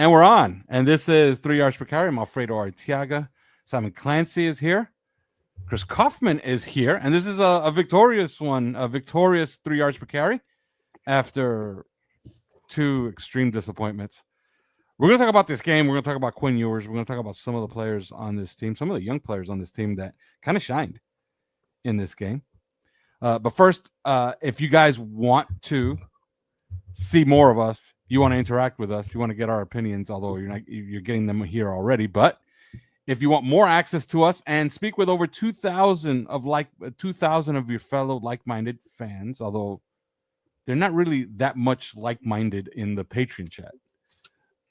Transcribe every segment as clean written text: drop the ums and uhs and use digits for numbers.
And we're on. And this is 3 yards per carry. I'm Alfredo Artiaga. Simon Clancy is here. Chris Kaufman is here. And this is a victorious 3 yards per carry after 2 extreme disappointments. We're going to talk about this game. We're going to talk about Quinn Ewers. We're going to talk about some of the players on this team, some of the young players on this team that kind of shined in this game. But first, if you guys want to see more of us, you want to interact with us, you want to get our opinions, although you're getting them here already. But if you want more access to us and speak with over 2,000 of your fellow like-minded fans, although they're not really that much like-minded in the Patreon chat,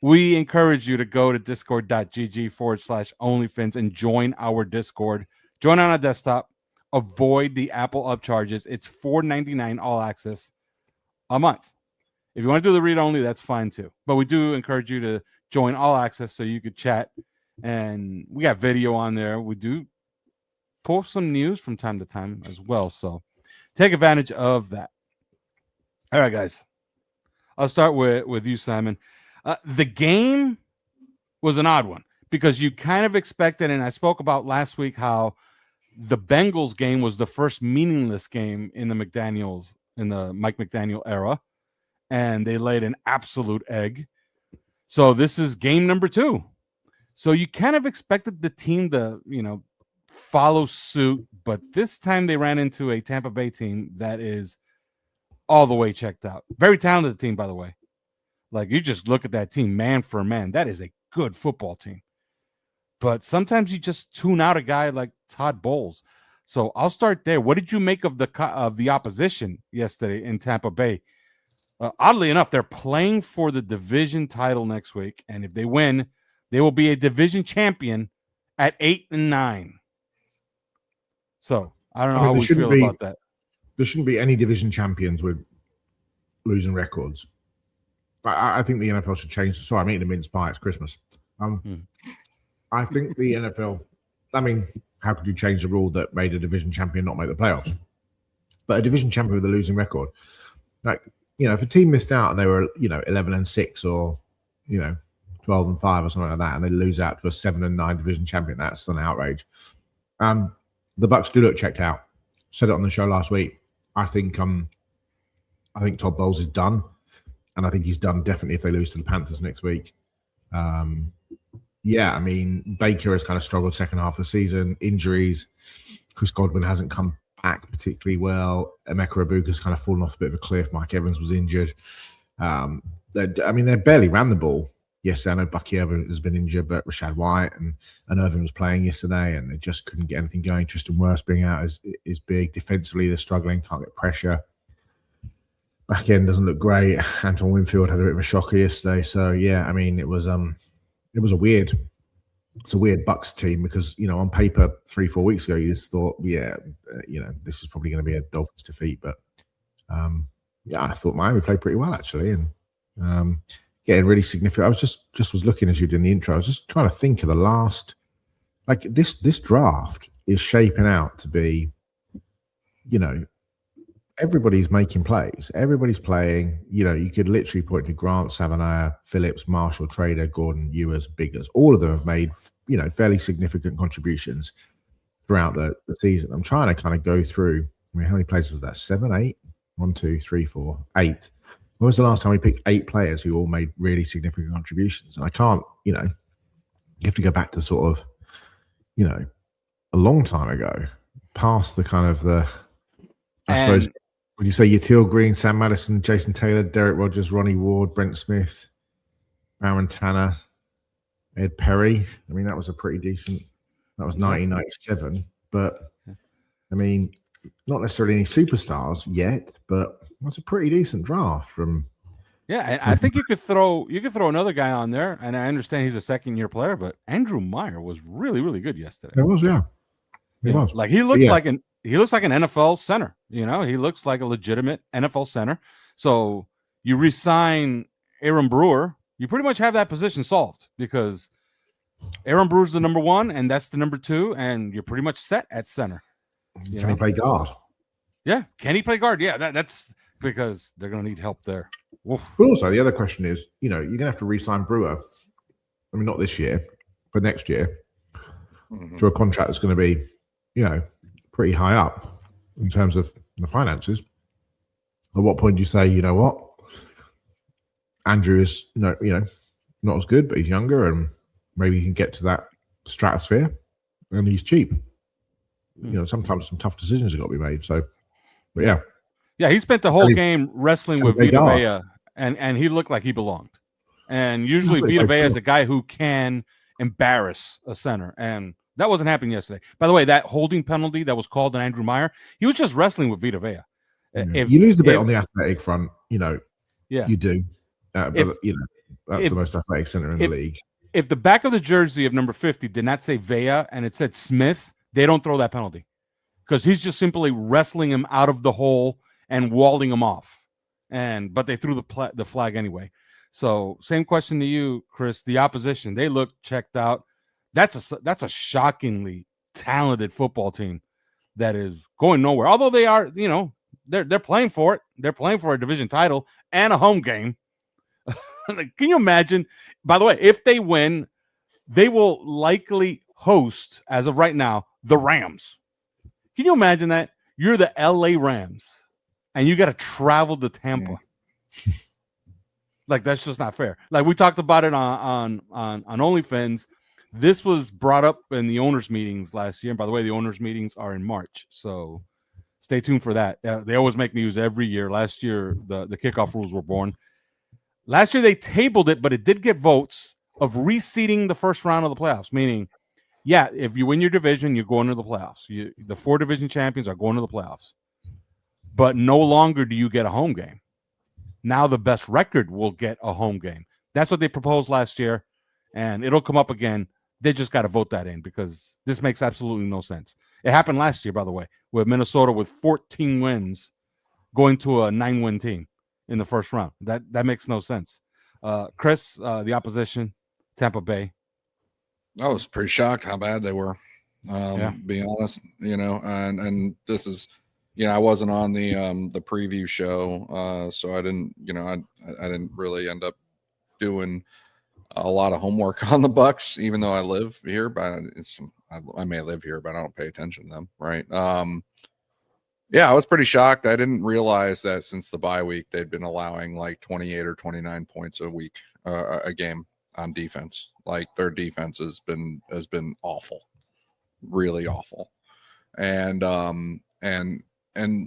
we encourage you to go to discord.gg/OnlyFins and join our Discord. Join on a desktop. Avoid the Apple upcharges. It's $4.99 all access a month. If you want to do the read only, that's fine too. But we do encourage you to join all access so you could chat. And we got video on there. We do post some news from time to time as well. So take advantage of that. All right, guys. I'll start with you, Simon. The game was an odd one because you kind of expected, and I spoke about last week how the Bengals game was the first meaningless game in the Mike McDaniel era, and they laid an absolute egg. So this is game number 2. So you kind of expected the team to, follow suit, but this time they ran into a Tampa Bay team that is all the way checked out. Very talented team, by the way. Like, you just look at that team man for man. That is a good football team. But sometimes you just tune out a guy like Todd Bowles. So I'll start there. What did you make of the opposition yesterday in Tampa Bay? Oddly enough, they're playing for the division title next week, and if they win, they will be a division champion at 8-9. So I don't know how we feel about that. There shouldn't be any division champions with losing records. I think the NFL should change. Sorry, I'm eating a mince pie. It's Christmas. I think the NFL, how could you change the rule that made a division champion not make the playoffs? But a division champion with a losing record, if a team missed out and they were, 11-6 or, 12-5 or something like that, and they lose out to a 7-9 division champion, that's an outrage. The Bucs do look checked out. Said it on the show last week. I think Todd Bowles is done. And I think he's done definitely if they lose to the Panthers next week. Baker has kind of struggled second half of the season. Injuries. Chris Godwin hasn't come back particularly well. Emeka Egbuka's kind of fallen off a bit of a cliff. Mike Evans was injured. They barely ran the ball. Yes, I know Bucky Evans has been injured, but Rashad White and Irvin was playing yesterday, and they just couldn't get anything going. Tristan Wirfs being out is big. Defensively, they're struggling, can't get pressure. Back end doesn't look great. Antoine Winfield had a bit of a shocker yesterday. So it was a weird Bucs team because on paper 3-4 weeks ago you just thought this is probably going to be a Dolphins defeat, but I thought Miami played pretty well actually, and getting really significant. I was just was looking as you did in the intro. I was just trying to think of the last this draft is shaping out to be everybody's making plays. Everybody's playing. You could literally point to Grant, Savannah, Phillips, Marshall, Trader, Gordon, Ewers, Biggers. All of them have made, fairly significant contributions throughout the season. I'm trying to kind of go through. How many plays is that? 7, 8? 1, 2, 3, 4, 8. When was the last time we picked 8 players who all made really significant contributions? And I can't, you have to go back to sort of, a long time ago, past the kind of I suppose, would you say Yatil Green, Sam Madison, Jason Taylor, Derek Rogers, Ronnie Ward, Brent Smith, Aaron Tanner, Ed Perry? That was a pretty decent. That was 1997, but not necessarily any superstars yet, but that's a pretty decent draft from. Yeah, and I think you could throw another guy on there, and I understand he's a second-year player, but Andrew Meyer was really, really good yesterday. It was, yeah. He was. Like he looks like an NFL center. He looks like a legitimate NFL center. So you re-sign Aaron Brewer, you pretty much have that position solved because Aaron Brewer's the number 1, and that's the number 2, and you're pretty much set at center. Can he play guard? Yeah. Can he play guard? Yeah, that's because they're going to need help there. Oof. But also, the other question is, you're going to have to re-sign Brewer I mean, not this year, but next year, Mm-hmm. to a contract that's going to be, pretty high up in terms of the finances. At what point do you say, you know what, Andrew is not as good, but he's younger, and maybe he can get to that stratosphere, and he's cheap. Sometimes some tough decisions have got to be made. So, but yeah, he spent the whole game wrestling with Vita Vea, and he looked like he belonged. And usually Vita Vea is a guy who can embarrass a center, and that wasn't happening yesterday. By the way, that holding penalty that was called on Andrew Meyer, he was just wrestling with Vita Vea. Yeah. You lose a bit on the athletic front, you do. But that's the most athletic center in the league. If the back of the jersey of number 50 did not say Vea and it said Smith, they don't throw that penalty because he's just simply wrestling him out of the hole and walling him off. But they threw the flag anyway. So same question to you, Chris. The opposition, they look checked out. That's a shockingly talented football team that is going nowhere. Although they are, they're playing for it. They're playing for a division title and a home game. Can you imagine? By the way, if they win, they will likely host, as of right now, the Rams. Can you imagine that? You're the LA Rams, and you got to travel to Tampa. Yeah. Like, that's just not fair. Like, we talked about it on OnlyFans. This was brought up in the owners' meetings last year. And by the way, the owners' meetings are in March, so stay tuned for that. They always make news every year. Last year, the kickoff rules were born. Last year, they tabled it, but it did get votes of reseeding the first round of the playoffs, meaning, yeah, if you win your division, you're going to the playoffs. The 4 division champions are going to the playoffs. But no longer do you get a home game. Now the best record will get a home game. That's what they proposed last year, and it'll come up again. They just got to vote that in because this makes absolutely no sense. It happened last year, by the way, with Minnesota with 14 wins going to a 9-win team in the first round. That makes no sense. Chris, the opposition, Tampa Bay. I was pretty shocked how bad they were. Being honest, and this is, I wasn't on the preview show, so I didn't, I didn't really end up doing a lot of homework on the Bucs, even though I live here. But I may live here, but I don't pay attention to them, right? I was pretty shocked. I didn't realize that since the bye week, they'd been allowing like 28 or 29 points a game on defense. Like, their defense has been awful, really awful. And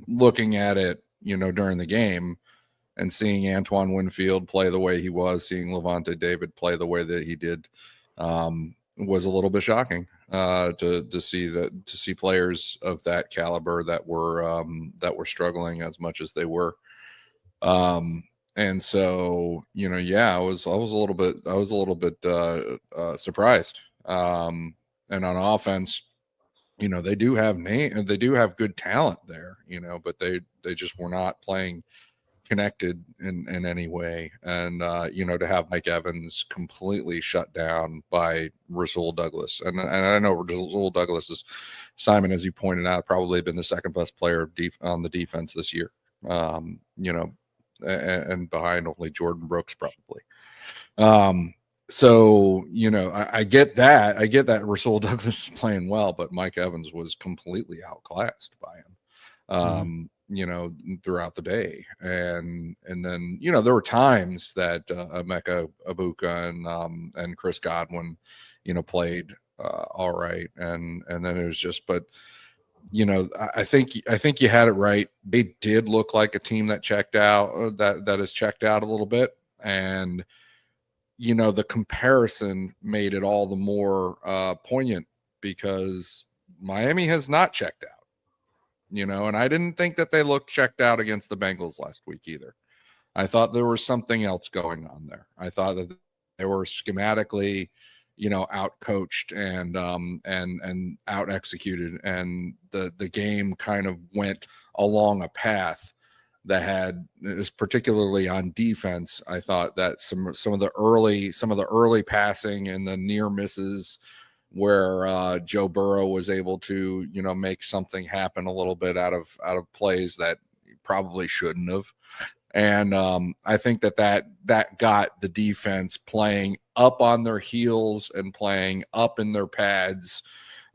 looking at it, during the game and seeing Antoine Winfield play the way he was, seeing Levante David play the way that he did, was a little bit shocking to see players of that caliber that were struggling as much as they were. And so, I was a little bit surprised. And on offense, they do have good talent there, but they just were not playing connected in any way. And to have Mike Evans completely shut down by Rasul Douglas, and I know Rasul Douglas is, Simon, as you pointed out, probably been the second best player on the defense this year, and behind only Jordan Brooks probably. So, I get that Rasul Douglas is playing well, but Mike Evans was completely outclassed by him, throughout the day. And then, there were times that Emeka Egbuka and Chris Godwin, played all right. And then it was just, but, I think you had it right. They did look like a team that checked out, that has checked out a little bit. And, the comparison made it all the more poignant because Miami has not checked out, and I didn't think that they looked checked out against the Bengals last week either. I thought there was something else going on there. I thought that they were schematically, out coached and out executed, and the game kind of went along a path that is particularly on defense. I thought that some of the early passing and the near misses where Joe Burrow was able to, make something happen a little bit out of plays that probably shouldn't have. And I think that got the defense playing up on their heels and playing up in their pads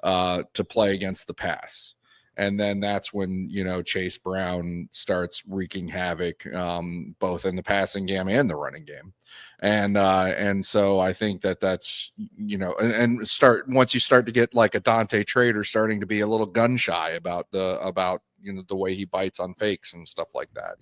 to play against the pass. And then that's when, Chase Brown starts wreaking havoc, both in the passing game and the running game. And so I think that's, once you start to get like a Dante Trader starting to be a little gun shy about the way he bites on fakes and stuff like that.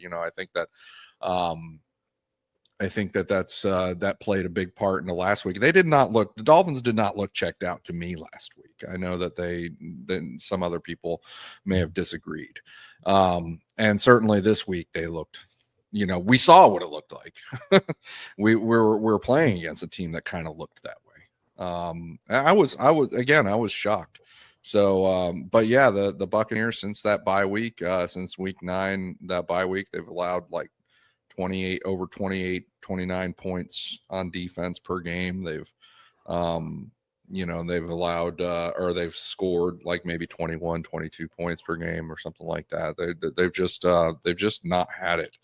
I think that's that played a big part in the last week. The Dolphins did not look checked out to me last week. I know that some other people may have disagreed. And certainly this week they looked, we saw what it looked like. we're playing against a team that kind of looked that way. I was shocked. So, but yeah, the Buccaneers, since that bye week, since week 9, that bye week, they've allowed like 29 points on defense per game. They've they've allowed or they've scored like maybe 21, 22 points per game or something like that. They've just not had it.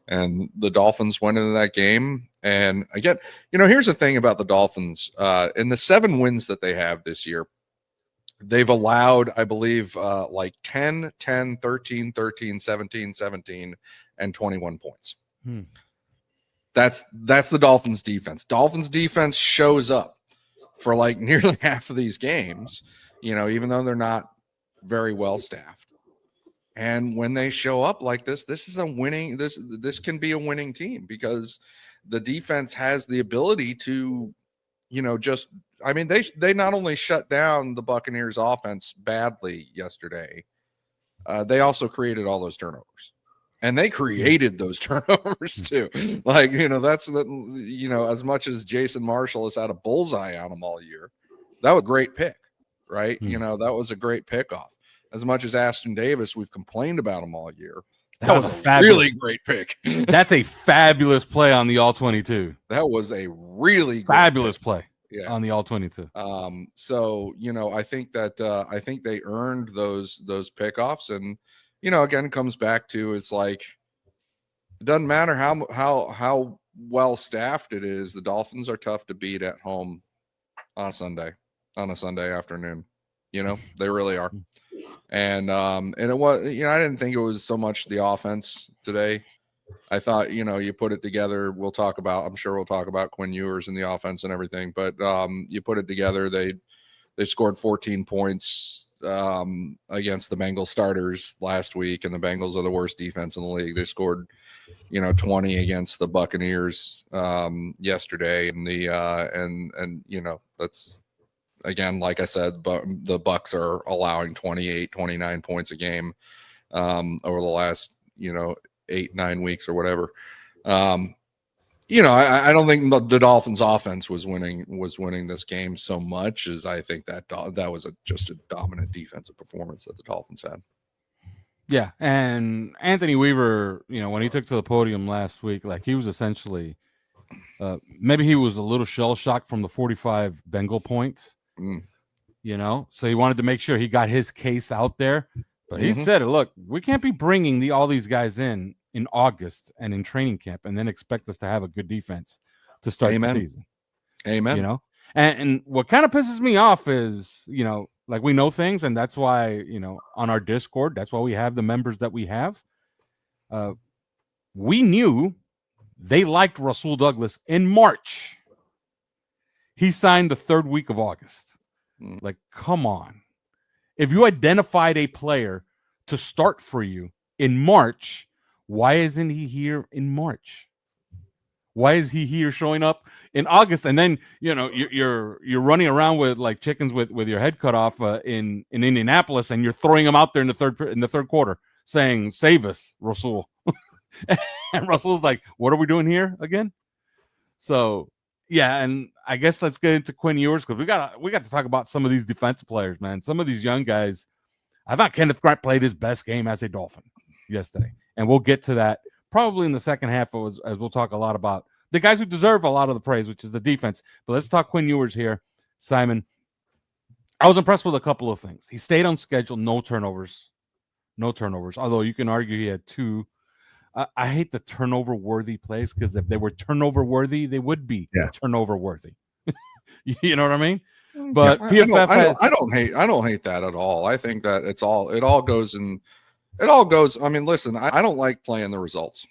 And the Dolphins went into that game. And again, here's the thing about the Dolphins. In the 7 wins that they have this year, they've allowed, I believe, like 10, 10, 13, 13, 17, 17, and 21 points. That's the Dolphins defense. Dolphins defense shows up for like nearly half of these games, even though they're not very well staffed. And when they show up like this is a winning, this can be a winning team because the defense has the ability to, they not only shut down the Buccaneers offense badly yesterday, they also created all those turnovers. And they created those turnovers too. Like, that's as much as Jason Marshall has had a bullseye on them all year, that was a great pick, right? That was a great pickoff. As much as Aston Davis, we've complained about him all year. That was a really great pick. That's a fabulous play on the all-22. That was a really fabulous play on the all-22. So, I think that I think they earned those pickoffs. And again, it comes back to, it's like, it doesn't matter how well staffed it is. The Dolphins are tough to beat at home on a Sunday afternoon. They really are. And it was, I didn't think it was so much the offense today. I thought, you put it together. I'm sure we'll talk about Quinn Ewers and the offense and everything, but you put it together. They scored 14 points against the Bengals starters last week, and the Bengals are the worst defense in the league. They scored 20 against the Buccaneers yesterday, and that's, again, like I said, but the Bucs are allowing 28, 29 points a game over the last 8-9 weeks or whatever. I don't think the Dolphins offense was winning this game so much as I think that was just a dominant defensive performance that the Dolphins had. Yeah, and Anthony Weaver, when he took to the podium last week, like, he was essentially maybe he was a little shell shocked from the 45 Bengal points, so he wanted to make sure he got his case out there. But he said, look, we can't be bringing all these guys in August and in training camp and then expect us to have a good defense to start the season. Amen. And what kind of pisses me off is, like, we know things, and that's why, on our Discord, that's why we have the members that we have. We knew they liked Rasul Douglas in March. He signed the 3rd week of August. Like, come on. If you identified a player to start for you in March, why isn't he here in March? Why is he here showing up in August? And then, you're running around with like chickens with your head cut off in Indianapolis, and you're throwing him out there in the third quarter saying, "Save us, Rasul." And Rasul's like, "What are we doing here again?" So, yeah, and I guess let's get into Quinn Ewers, because we got to talk about some of these defensive players, man. Some of these young guys. I thought Kenneth Grant played his best game as a Dolphin yesterday, and we'll get to that probably in the second half, as we'll talk a lot about the guys who deserve a lot of the praise, which is the defense. But let's talk Quinn Ewers here, Simon. I was impressed with a couple of things. He stayed on schedule, no turnovers. Although you can argue he had 2 I hate the turnover worthy plays because if they were turnover worthy, they would be turnover worthy. You know what I mean? But PFF I don't hate that at all. I think that it all goes. I mean, listen, I don't like playing the results.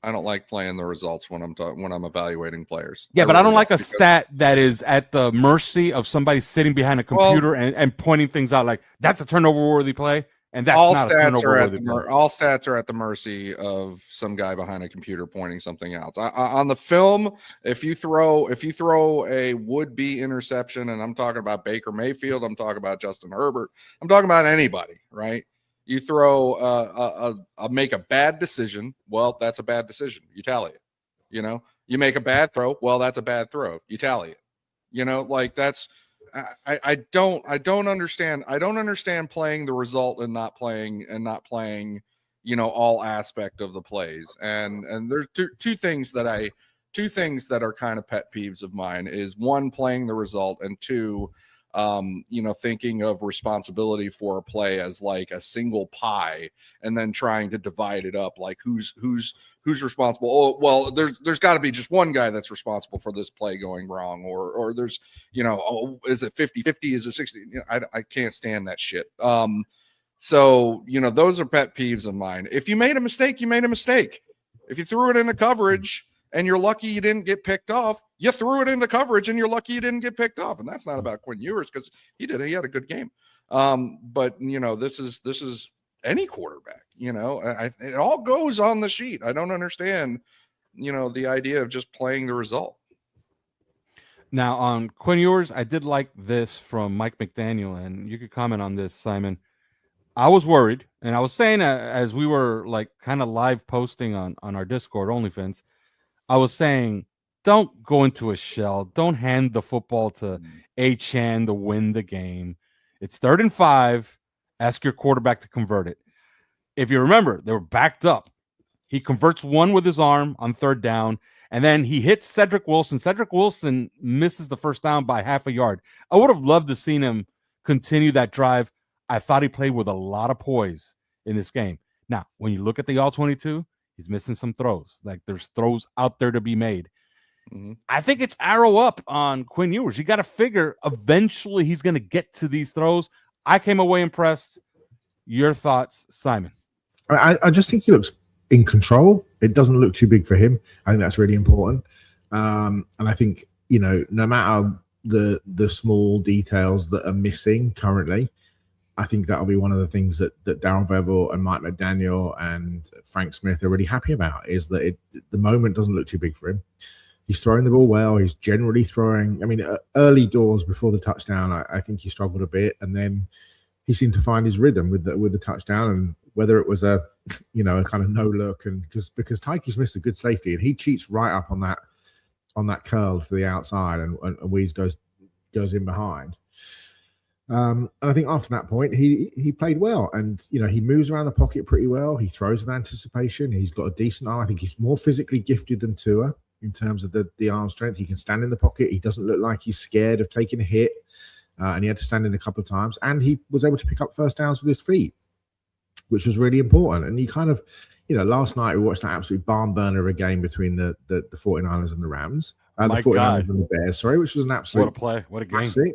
I don't like playing the results when I'm evaluating players. Yeah, but I don't like a stat that is at the mercy of somebody sitting behind a computer and pointing things out like that's a turnover worthy play. And that's all not stats a are at all stats are at the mercy of some guy behind a computer pointing something else. On the film, if you throw a would-be interception, and I'm talking about Baker Mayfield, I'm talking about Justin Herbert, I'm talking about anybody, right? You throw make a bad decision, well, that's a bad decision. You tally it. You know, you make a bad throw, well, that's a bad throw. You tally it. You know, like that's. I don't understand. I don't understand playing the result and not playing, you know, all aspect of the plays. And there's two things that are kind of pet peeves of mine is one, playing the result, and two, you know, thinking of responsibility for a play as like a single pie and then trying to divide it up. Like who's responsible? Oh, well, there's got to be just one guy that's responsible for this play going wrong, or there's, you know, oh, is it 50-50? Is it 60? You know, I can't stand that shit. So, you know, those are pet peeves of mine. If you made a mistake, you made a mistake. If you threw it into coverage and you're lucky you didn't get picked off, you threw it into coverage and you're lucky you didn't get picked off. And that's not about Quinn Ewers because he had a good game. But you know, this is any quarterback, you know, it all goes on the sheet. I don't understand, you know, the idea of just playing the result. Now on Quinn Ewers, I did like this from Mike McDaniel, and you could comment on this, Simon. I was worried, and I was saying as we were like kind of live posting on our Discord OnlyFans, I was saying, don't go into a shell. Don't hand the football to Achane to win the game. It's 3rd and 5. Ask your quarterback to convert it. If you remember, they were backed up. He converts one with his arm on 3rd down, and then he hits Cedric Wilson. Cedric Wilson misses the first down by half a yard. I would have loved to seen him continue that drive. I thought he played with a lot of poise in this game. Now, when you look at the All-22, he's missing some throws. Like there's throws out there to be made. Mm-hmm. I think it's arrow up on Quinn Ewers. You got to figure eventually he's going to get to these throws. I came away impressed. Your thoughts, Simon? I just think he looks in control. It doesn't look too big for him. I think that's really important. And I think, you know, no matter the small details that are missing currently, I think that'll be one of the things that Darrell Bevel and Mike McDaniel and Frank Smith are really happy about, is that the moment doesn't look too big for him. He's throwing the ball well. He's generally throwing. I mean, early doors before the touchdown, I think he struggled a bit, and then he seemed to find his rhythm with the touchdown. And whether it was a kind of no look, and because Tyke Smith's a good safety, and he cheats right up on that curl to the outside, and Weeze goes in behind. And I think after that point, he played well, and you know, he moves around the pocket pretty well. He throws with anticipation. He's got a decent arm. I think he's more physically gifted than Tua in terms of the arm strength. He can stand in the pocket. He doesn't look like he's scared of taking a hit, and he had to stand in a couple of times. And he was able to pick up first downs with his feet, which was really important. And he kind of, you know, last night we watched that absolute barn burner of a game between the 49ers and the Rams, the 49ers and the Bears. Sorry, which was an absolute what a play, what a game. Classic.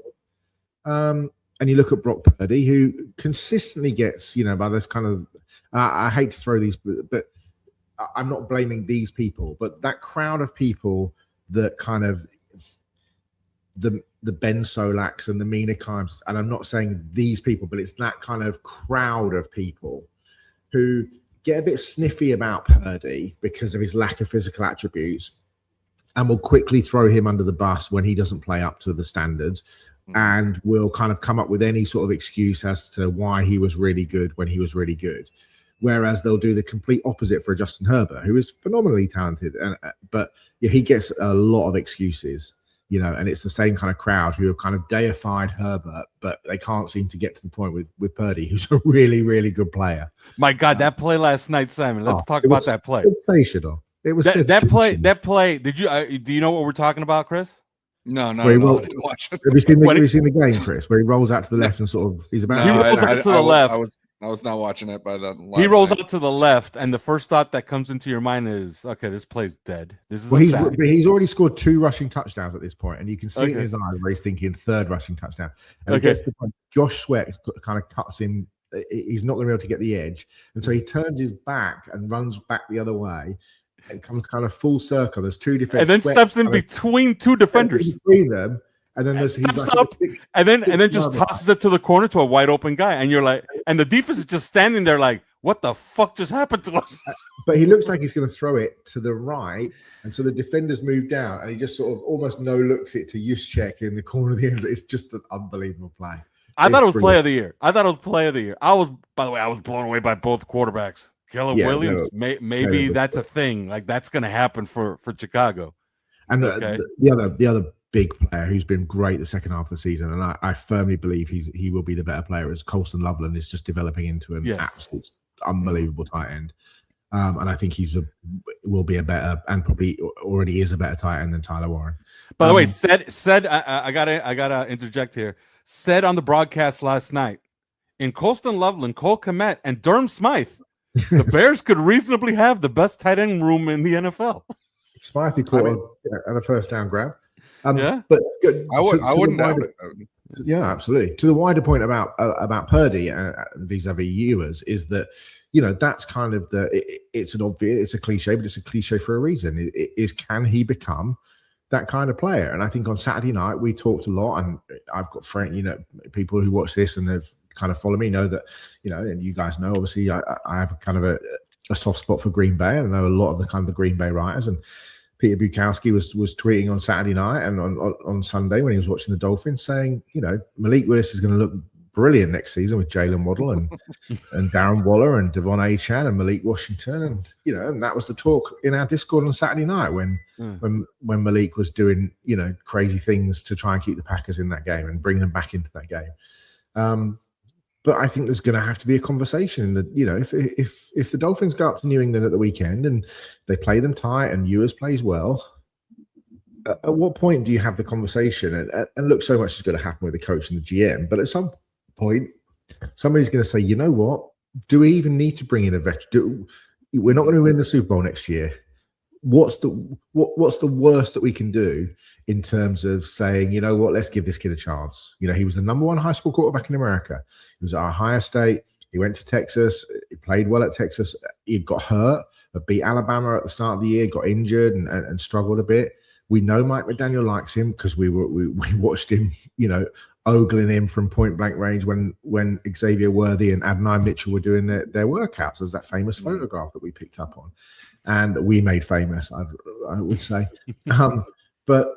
And you look at Brock Purdy, who consistently gets, you know, by this kind of, I hate to throw these, but I'm not blaming these people, but that crowd of people that kind of, the Ben Solaks and the Mina Kimes, and I'm not saying these people, but it's that kind of crowd of people who get a bit sniffy about Purdy because of his lack of physical attributes and will quickly throw him under the bus when he doesn't play up to the standards, and will kind of come up with any sort of excuse as to why he was really good when he was really good. Whereas they'll do the complete opposite for Justin Herbert, who is phenomenally talented, but yeah, he gets a lot of excuses, you know, and it's the same kind of crowd who have kind of deified Herbert, but they can't seem to get to the point with Purdy, who's a really, really good player. My God, that play last night, Simon. Let's talk about that play. Sensational. It was that play. Did you do you know what we're talking about, Chris? No, I didn't watch it. Have you seen the game, Chris, where he rolls out to the left and sort of he's about to the left. I was not watching it by the last He rolls night. out to the left, and the first thought that comes into your mind is, okay, this play's dead. This is Well, a he's, sack. he's already scored 2 rushing touchdowns at this point, and you can see it in Okay. his eye where he's thinking third rushing touchdown. And Okay. he gets to the point, Josh Sweat kind of cuts in. He's not going to be able to get the edge. And so he turns his back and runs back the other way and comes kind of full circle. There's 2 defenders. And then steps in between 2 defenders. Between them. And then And there's steps up, and then just tosses it to the corner to a wide open guy, and you're like, and the defense is just standing there like, what the fuck just happened to us? But he looks like he's going to throw it to the right, and so the defenders move down, and he just sort of almost no looks it to Juszczyk in the corner of the end zone. It's just an unbelievable play. I thought it was play of the year. I was, by the way, I was blown away by both quarterbacks. Caleb Williams, maybe that's a thing. Like that's going to happen for Chicago. And the other big player who's been great the second half of the season, and I firmly believe he will be the better player, as Colston Loveland is just developing into an absolute unbelievable tight end. And I think will be a better, and probably already is a better tight end than Tyler Warren. By the way, said I gotta interject here. Said on the broadcast last night, in Colston Loveland, Cole Kmet, and Durham Smythe, the Bears could reasonably have the best tight end room in the NFL. Smythe caught at a first down grab. But I wouldn't doubt it. Yeah, absolutely. To the wider point about Purdy vis-a-vis Ewers is that, that's kind of it's a cliche, but it's a cliche for a reason. Can he become that kind of player? And I think on Saturday night we talked a lot, and I've got people who watch this and have kind of follow me know that, and you guys know, obviously I have kind of a soft spot for Green Bay. I know a lot of the kind of the Green Bay writers, and Peter Bukowski was tweeting on Saturday night and on Sunday when he was watching the Dolphins saying, Malik Willis is going to look brilliant next season with Jalen Waddle and Darren Waller and Devon Achane and Malik Washington, and that was the talk in our Discord on Saturday night when Malik was doing crazy things to try and keep the Packers in that game and bring them back into that game. But I think there's going to have to be a conversation that, if the Dolphins go up to New England at the weekend and they play them tight and Ewers plays well, at what point do you have the conversation? And look, so much is going to happen with the coach and the GM, but at some point, somebody's going to say, you know what? Do we even need to bring in a veteran? We're not going to win the Super Bowl next year. What's the worst that we can do in terms of saying, you know what, let's give this kid a chance? He was the number 1 high school quarterback in America. He was at Ohio State. He went to Texas. He played well at Texas. He got hurt, but beat Alabama at the start of the year, got injured and struggled a bit. We know Mike McDaniel likes him because we watched him, ogling him from point blank range when Xavier Worthy and Adonai Mitchell were doing their workouts. There's that famous photograph that we picked up on and that we made famous, I would say. But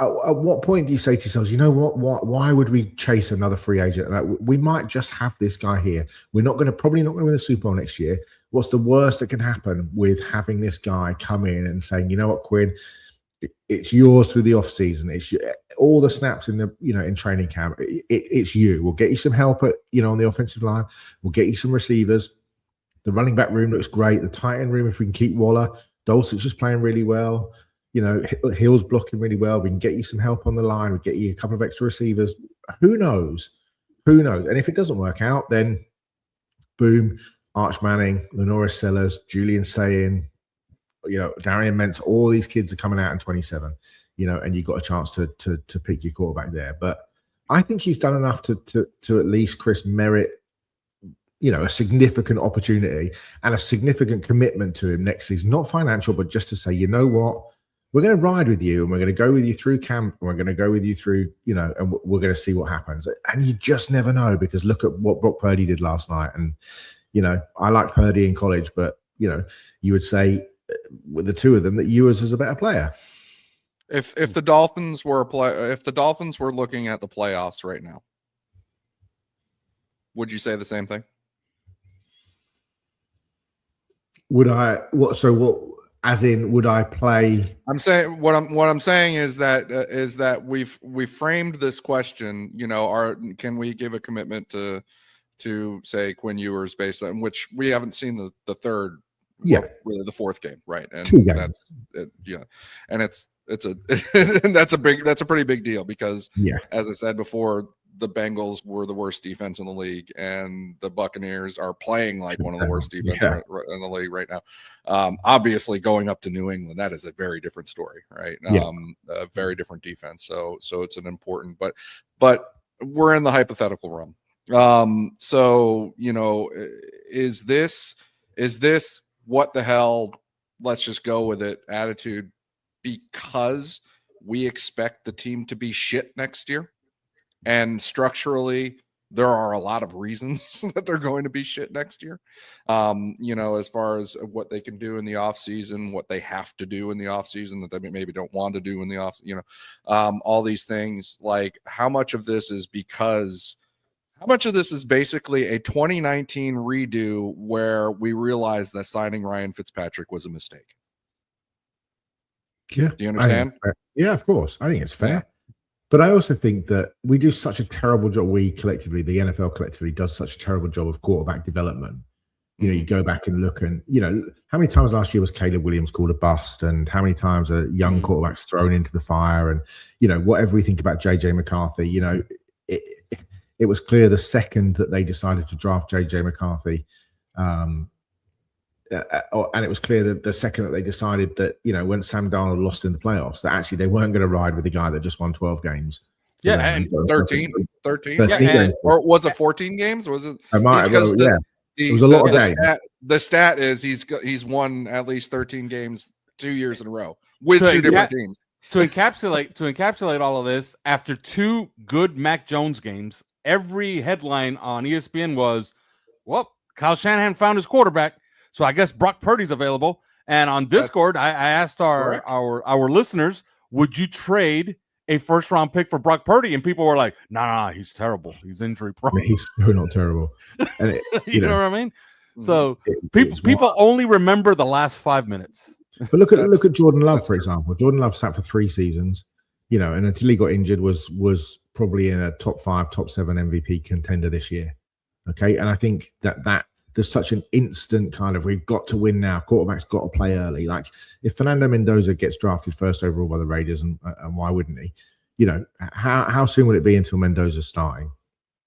at what point do you say to yourselves, you know what? Why would we chase another free agent? We might just have this guy here. We're probably not going to win the Super Bowl next year. What's the worst that can happen with having this guy come in and saying, you know what, Quinn, it's yours through the off season. It's all the snaps in the in training camp. It's you. We'll get you some help at on the offensive line. We'll get you some receivers. The running back room looks great. The tight end room, if we can keep Waller, Dulcich just playing really well. Hill's blocking really well. We can get you some help on the line. We get you a couple of extra receivers. Who knows? And if it doesn't work out, then boom, Arch Manning, Lenoris Sellers, Julian Sayin, Darian Mentz, all these kids are coming out in 27, and you've got a chance to pick your quarterback there. But I think he's done enough to at least, Chris, merit, a significant opportunity and a significant commitment to him next season. Not financial, but just to say, you know what? We're going to ride with you and we're going to go with you through camp. And we're going to go with you through, and we're going to see what happens. And you just never know, because look at what Brock Purdy did last night. And, I liked Purdy in college, but, you would say with the two of them that Ewers is a better player. If the Dolphins were looking at the playoffs right now, would you say the same thing? Would I? What? As in, would I play? I'm saying what I'm saying is that we've framed this question. Can we give a commitment to say Quinn Ewers based on which we haven't seen the third, really the fourth game, right? And that's and it's a that's a pretty big deal because as I said before, the Bengals were the worst defense in the league, and the Buccaneers are playing like one of the worst defense in the league right now. Obviously, going up to New England, that is a very different story, right? A very different defense. So it's an important, but we're in the hypothetical realm. So is this what the hell? Let's just go with it attitude, because we expect the team to be shit next year. And structurally, there are a lot of reasons that they're going to be shit next year. As far as what they can do in the offseason, what they have to do in the offseason that they maybe don't want to do in the offseason, all these things. Like, how much of this is basically a 2019 redo where we realized that signing Ryan Fitzpatrick was a mistake? Yeah. Do you understand? Yeah, of course. I think it's fair. Yeah. But I also think that we do such a terrible job. We collectively, the NFL collectively, does such a terrible job of quarterback development. You go back and look, and how many times last year was Caleb Williams called a bust, and how many times are young quarterbacks thrown into the fire, and whatever we think about JJ McCarthy, it was clear the second that they decided to draft JJ McCarthy, and it was clear that the second that they decided that, when Sam Darnold lost in the playoffs, that actually they weren't going to ride with the guy that just won 12 games. Yeah, and 13. Yeah, or was it 14 games? Was it? It was a lot of games. The stat is he's won at least 13 games 2 years in a row with two different teams. To encapsulate all of this, after 2 good Mac Jones games, every headline on ESPN was, well, Kyle Shanahan found his quarterback. So I guess Brock Purdy's available. And on Discord, I asked our listeners, would you trade a first-round pick for Brock Purdy? And people were like, nah, he's terrible. He's injury prone. He's so not terrible. And you know what I mean? So people only remember the last 5 minutes. But look at Jordan Love, for example. Jordan Love sat for 3 seasons, and until he got injured was probably in a top 5, top 7 MVP contender this year. Okay. And I think that there's such an instant kind of, we've got to win now. Quarterback's got to play early. Like, if Fernando Mendoza gets drafted first overall by the Raiders, and why wouldn't he? How soon would it be until Mendoza's starting?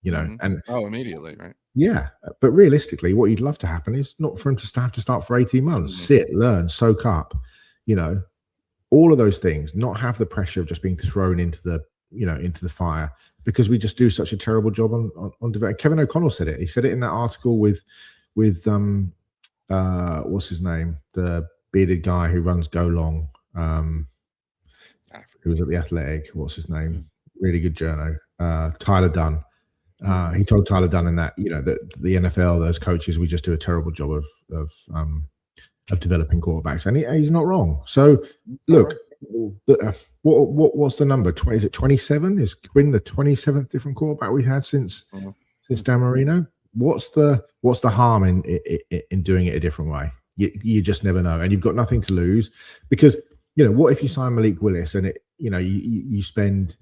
And immediately, right? Yeah, but realistically, what you'd love to happen is not for him to have to start for 18 months. Sit, learn, soak up. All of those things. Not have the pressure of just being thrown into the fire, because we just do such a terrible job on developing. Kevin O'Connell said it. He said it in that article with what's his name, the bearded guy who runs Go Long, who was at the Athletic. What's his name? Really good journo. Tyler Dunn. He told Tyler Dunn in that that the NFL, those coaches, we just do a terrible job of developing quarterbacks, and he's not wrong. So look. What's the number? Is it 27? Is Quinn the 27th different quarterback we had since Dan Marino? What's the harm in doing it a different way? You just never know, and you've got nothing to lose, because what if you sign Malik Willis and you spend,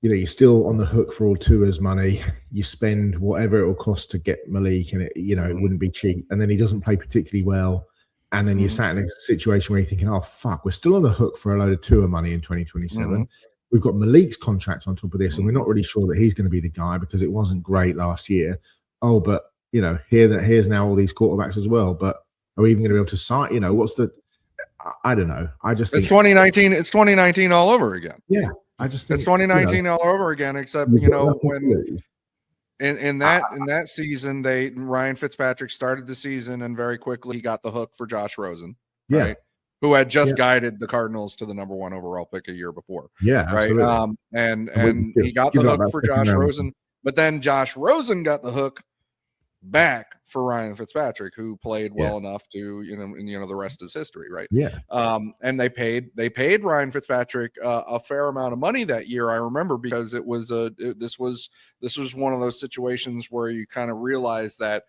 you're still on the hook for all Tua's money. You spend whatever it will cost to get Malik, and it wouldn't be cheap, and then he doesn't play particularly well. And then you're sat in a situation where you're thinking, oh, fuck, we're still on the hook for a load of Tua money in 2027. We've got Malik's contract on top of this, and we're not really sure that he's going to be the guy, because it wasn't great last year. Oh, but, here's now all these quarterbacks as well. But are we even going to be able to sign? What's the – I don't know. I just think – It's 2019. It's 2019 all over again. Yeah. I just think – It's 2019 all over again, except, when – In that season, Ryan Fitzpatrick started the season, and very quickly he got the hook for Josh Rosen, right? Who had just guided the Cardinals to the number 1 overall pick a year before. Yeah, right. Absolutely. And he got the hook for Josh Rosen, but then Josh Rosen got the hook back for Ryan Fitzpatrick, who played well enough to, the rest is history, right? Yeah. And they paid Ryan Fitzpatrick a fair amount of money that year. I remember, because this was one of those situations where you kind of realize that,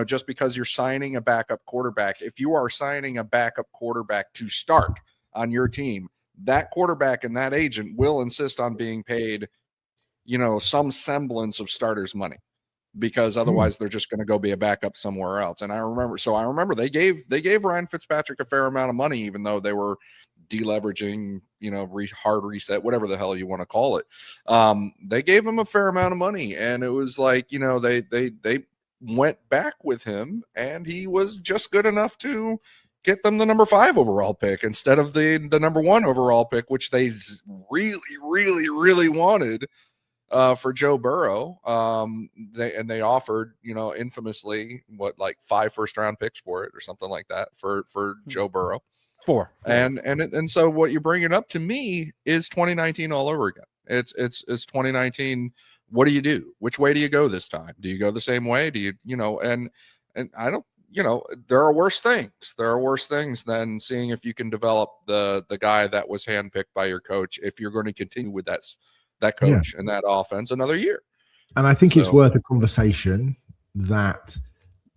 just because you're signing a backup quarterback, if you are signing a backup quarterback to start on your team, that quarterback and that agent will insist on being paid, some semblance of starters money, because otherwise they're just going to go be a backup somewhere else. And I remember they gave Ryan Fitzpatrick a fair amount of money, even though they were deleveraging, hard reset, whatever the hell you want to call it. They gave him a fair amount of money, and it was like, they went back with him, and he was just good enough to get them the number 5 overall pick instead of the number 1 overall pick, which they really, really, really wanted for Joe Burrow. They offered, infamously, like 5 first-round picks for it or something like that for Joe Burrow. 4. And so what you're bringing up to me is 2019 all over again. It's 2019. What do you do? Which way do you go this time? Do you go the same way? Do you, and I don't, there are worse things. There are worse things than seeing if you can develop the guy that was handpicked by your coach, if you're going to continue with that coach and that offense another year. And I think it's worth a conversation that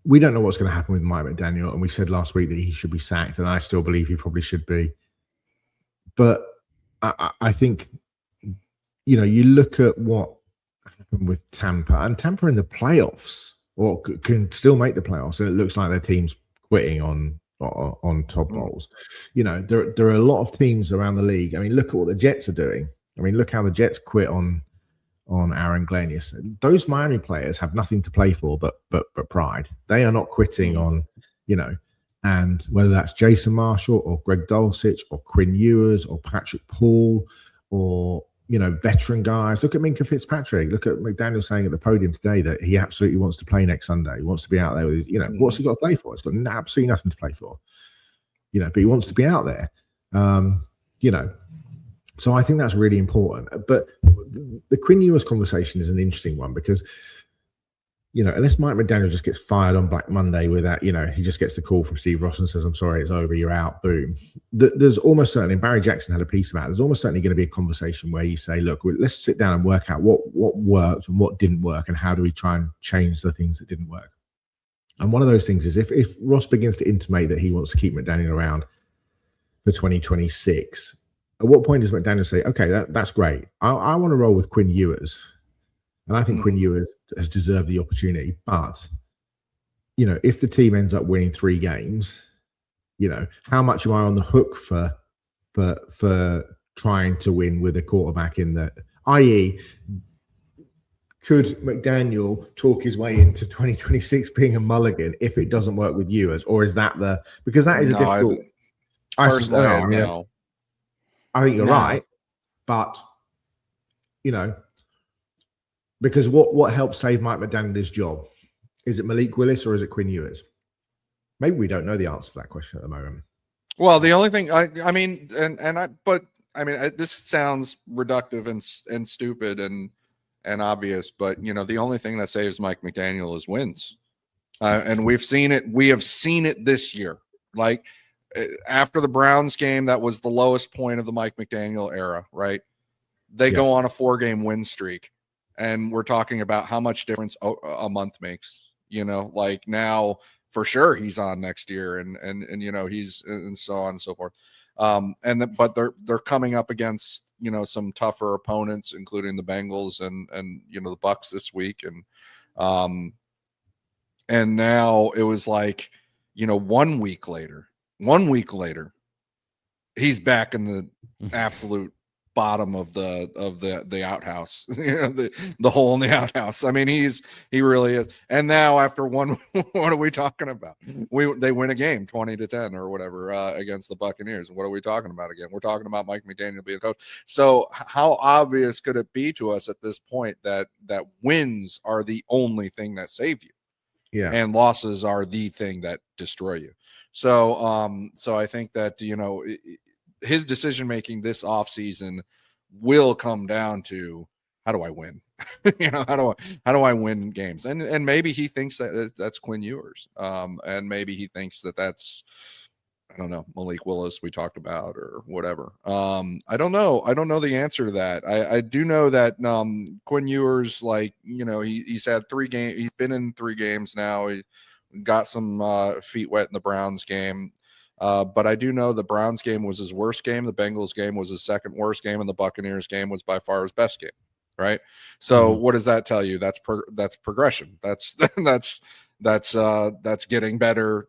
we don't know what's going to happen with Mike McDaniel. And we said last week that he should be sacked, and I still believe he probably should be. But I think, you look at what happened with Tampa, and Tampa in the playoffs, or can still make the playoffs, and it looks like their team's quitting on top bowls. There are a lot of teams around the league. I mean, look at what the Jets are doing. I mean, look how the Jets quit on Aaron Glenn. Those Miami players have nothing to play for but pride. They are not quitting on, and whether that's Jason Marshall or Greg Dulcich or Quinn Ewers or Patrick Paul or veteran guys. Look at Minka Fitzpatrick. Look at McDaniel saying at the podium today that he absolutely wants to play next Sunday. He wants to be out there with his, what's he got to play for? He's got absolutely nothing to play for, but he wants to be out there. So I think that's really important. But the Quinn Ewers conversation is an interesting one because, unless Mike McDaniel just gets fired on Black Monday with that, he just gets the call from Steve Ross and says, "I'm sorry, it's over, you're out," boom. There's almost certainly, Barry Jackson had a piece about it, there's almost certainly going to be a conversation where you say, look, let's sit down and work out what worked and what didn't work, and how do we try and change the things that didn't work. And one of those things is if Ross begins to intimate that he wants to keep McDaniel around for 2026, at what point does McDaniel say, okay, that's great. I want to roll with Quinn Ewers. And I think Quinn Ewers has deserved the opportunity. But, if the team ends up winning 3 games, how much am I on the hook for trying to win with a quarterback in the, i.e., could McDaniel talk his way into 2026 being a mulligan if it doesn't work with Ewers? Or is that because that is a difficult. No. I think you're right, but because what helped save Mike McDaniel's job? Is it Malik Willis or is it Quinn Ewers? Maybe we don't know the answer to that question at the moment. Well, the only thing this sounds reductive and stupid and obvious, but the only thing that saves Mike McDaniel is wins, and we've seen it. We have seen it this year, like. After the Browns game, that was the lowest point of the Mike McDaniel era, right? They go on a 4-game win streak, and we're talking about how much difference a month makes. Like now for sure he's on next year, and he's and so on and so forth. But they're coming up against some tougher opponents, including the Bengals and the Bucs this week, and now it was like 1 week later. 1 week later, he's back in the absolute bottom of the outhouse, the hole in the outhouse. I mean, he really is. And now after one, what are we talking about? They win a game 20-10 or whatever against the Buccaneers. What are we talking about again? We're talking about Mike McDaniel being a coach. So how obvious could it be to us at this point that wins are the only thing that save you? Yeah. And losses are the thing that destroy you. So I think that, his decision-making this offseason will come down to how do I win? How do I win games? And maybe he thinks that's Quinn Ewers. And maybe he thinks that's, I don't know, Malik Willis we talked about or whatever. I don't know. I don't know the answer to that. I do know that Quinn Ewers, he's had 3 games. He's been in 3 games now. He got some feet wet in the Browns game. But I do know the Browns game was his worst game. The Bengals game was his second worst game. And the Buccaneers game was by far his best game. Right. So what does that tell you? That's progression. That's getting better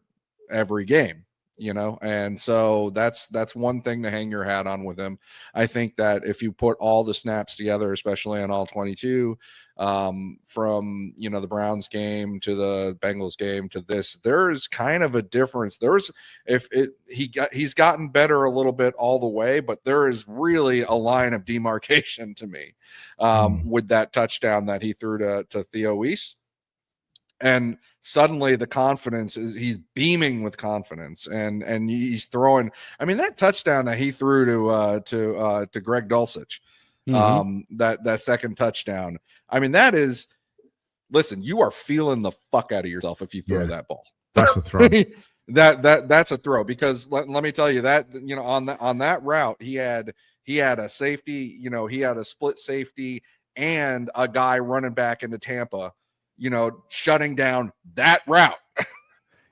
every game. you know, and so that's one thing to hang your hat on with him. I think that if you put all the snaps together, especially on all 22, from, you know, the Browns game to the Bengals game to this, there's kind of a difference. He's gotten better a little bit all the way, but there is really a line of demarcation to me with that touchdown that he threw to Theo Weiss. And suddenly the confidence is, he's beaming with confidence, and he's throwing. I mean, that touchdown that he threw to Greg Dulcich, that second touchdown. I mean, that is, listen, you are feeling the fuck out of yourself if you throw that ball. That's a throw. That's a throw, because let me tell you that, you know, on that route, he had a safety, you know, he had a split safety and a guy running back into Tampa, you know, shutting down that route.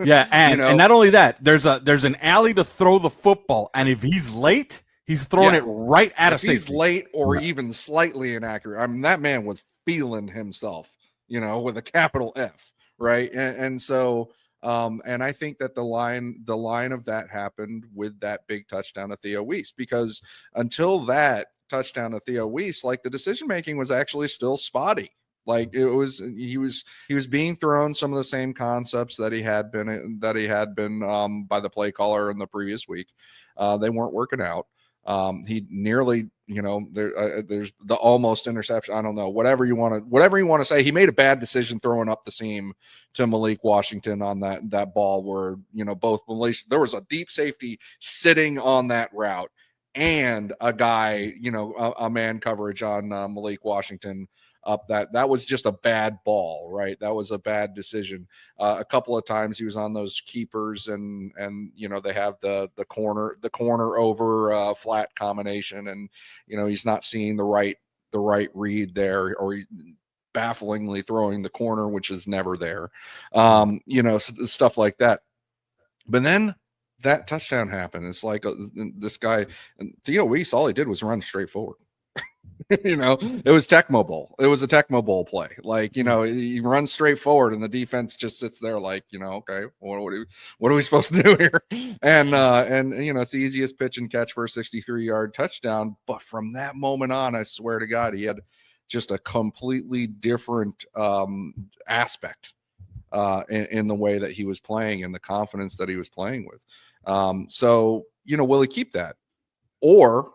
Yeah, and you know? and not only that, there's an alley to throw the football, and if he's late, he's throwing it right at if a safety. he's late or even slightly inaccurate. I mean, that man was feeling himself, you know, with a capital F, right? And so and I think that the line of that happened with that big touchdown to Theo Weiss, because until that touchdown to Theo Weiss, like, the decision making was actually still spotty. Like, he was being thrown some of the same concepts that he had been by the play caller in the previous week. They weren't working out. He nearly, you know, there's the almost interception. I don't know, whatever you want to say. He made a bad decision throwing up the seam to Malik Washington on that ball, where, you know, there was a deep safety sitting on that route, and a guy, you know, a man coverage on Malik Washington up. That was just a bad ball, right? That was a bad decision. A couple of times he was on those keepers, and you know, they have the corner over flat combination, and, you know, he's not seeing the right read there, or he's bafflingly throwing the corner, which is never there. You know, stuff like that. But then that touchdown happened. It's like this guy, Theo Weiss, all he did was run straight forward. You know, it was Tecmo Bowl. It was a Tecmo Bowl play. Like, you know, he runs straight forward, and the defense just sits there like, you know, okay, what are we supposed to do here? And you know, it's the easiest pitch and catch for a 63-yard touchdown. But from that moment on, I swear to God, he had just a completely different aspect in the way that he was playing, and the confidence that he was playing with. So, you know, will he keep that? Or,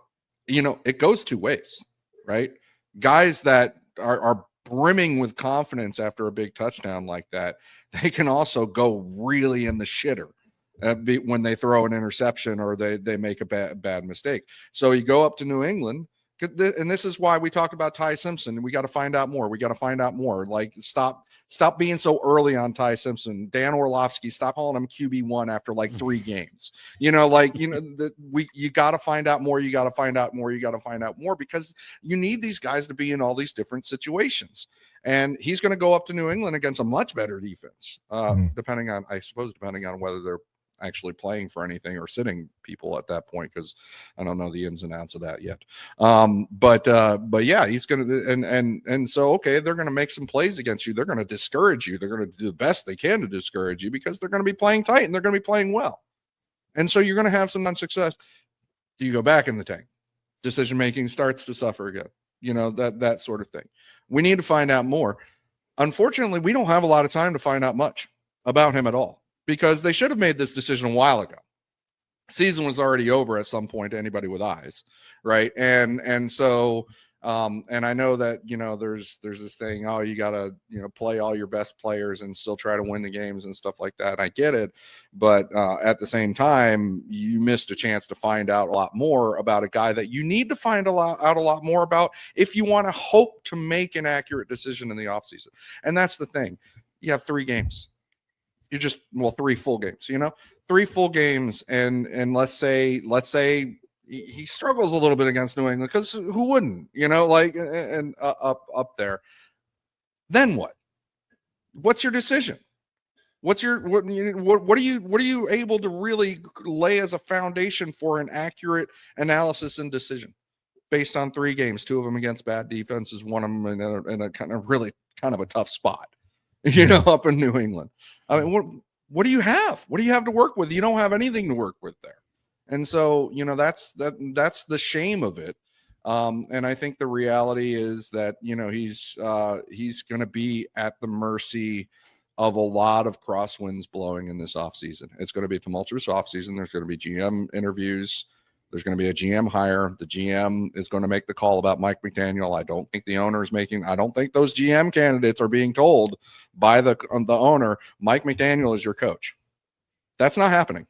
you know, it goes two ways. Right? Guys that are brimming with confidence after a big touchdown like that, they can also go really in the shitter when they throw an interception, or they make a bad mistake. So you go up to New England, and this is why we talked about Ty Simpson. We got to find out more. Like, stop being so early on Ty Simpson. Dan Orlovsky, stop calling him QB1 after like 3 games. You know, like, you know, you got to find out more. You got to find out more, because you need these guys to be in all these different situations. And he's going to go up to New England against a much better defense, depending on whether they're actually playing for anything or sitting people at that point, because I don't know the ins and outs of that yet. But yeah, he's gonna, and so, okay, they're gonna make some plays against you. They're gonna discourage you. They're gonna do the best they can to discourage you, because they're gonna be playing tight and they're gonna be playing well. And so you're gonna have some non-success. You go back in the tank. Decision making starts to suffer again. You know, that sort of thing. We need to find out more. Unfortunately, we don't have a lot of time to find out much about him at all, because they should have made this decision a while ago. Season was already over at some point to anybody with eyes, right? And so and I know that, you know, there's this thing, oh, you gotta, you know, play all your best players and still try to win the games and stuff like that. I get it, but at the same time, you missed a chance to find out a lot more about a guy that you need to find out a lot more about if you want to hope to make an accurate decision in the offseason. And that's the thing. You have 3 games. 3 full games, you know, 3 full games. And let's say he struggles a little bit against New England, because who wouldn't, you know, like, and up there. Then what? What's your decision? What are you able to really lay as a foundation for an accurate analysis and decision based on 3 games, 2 of them against bad defenses, one of them in a kind of a tough spot, you know, up in New England. I mean, what do you have? What do you have to work with? You don't have anything to work with there. And so, that's the shame of it. And I think the reality is that, he's going to be at the mercy of a lot of crosswinds blowing in this offseason. It's going to be a tumultuous offseason. There's going to be GM interviews. There's going to be a GM hire. The GM is going to make the call about Mike McDaniel. I don't think the owner is I don't think those GM candidates are being told by the owner, Mike McDaniel is your coach. That's not happening.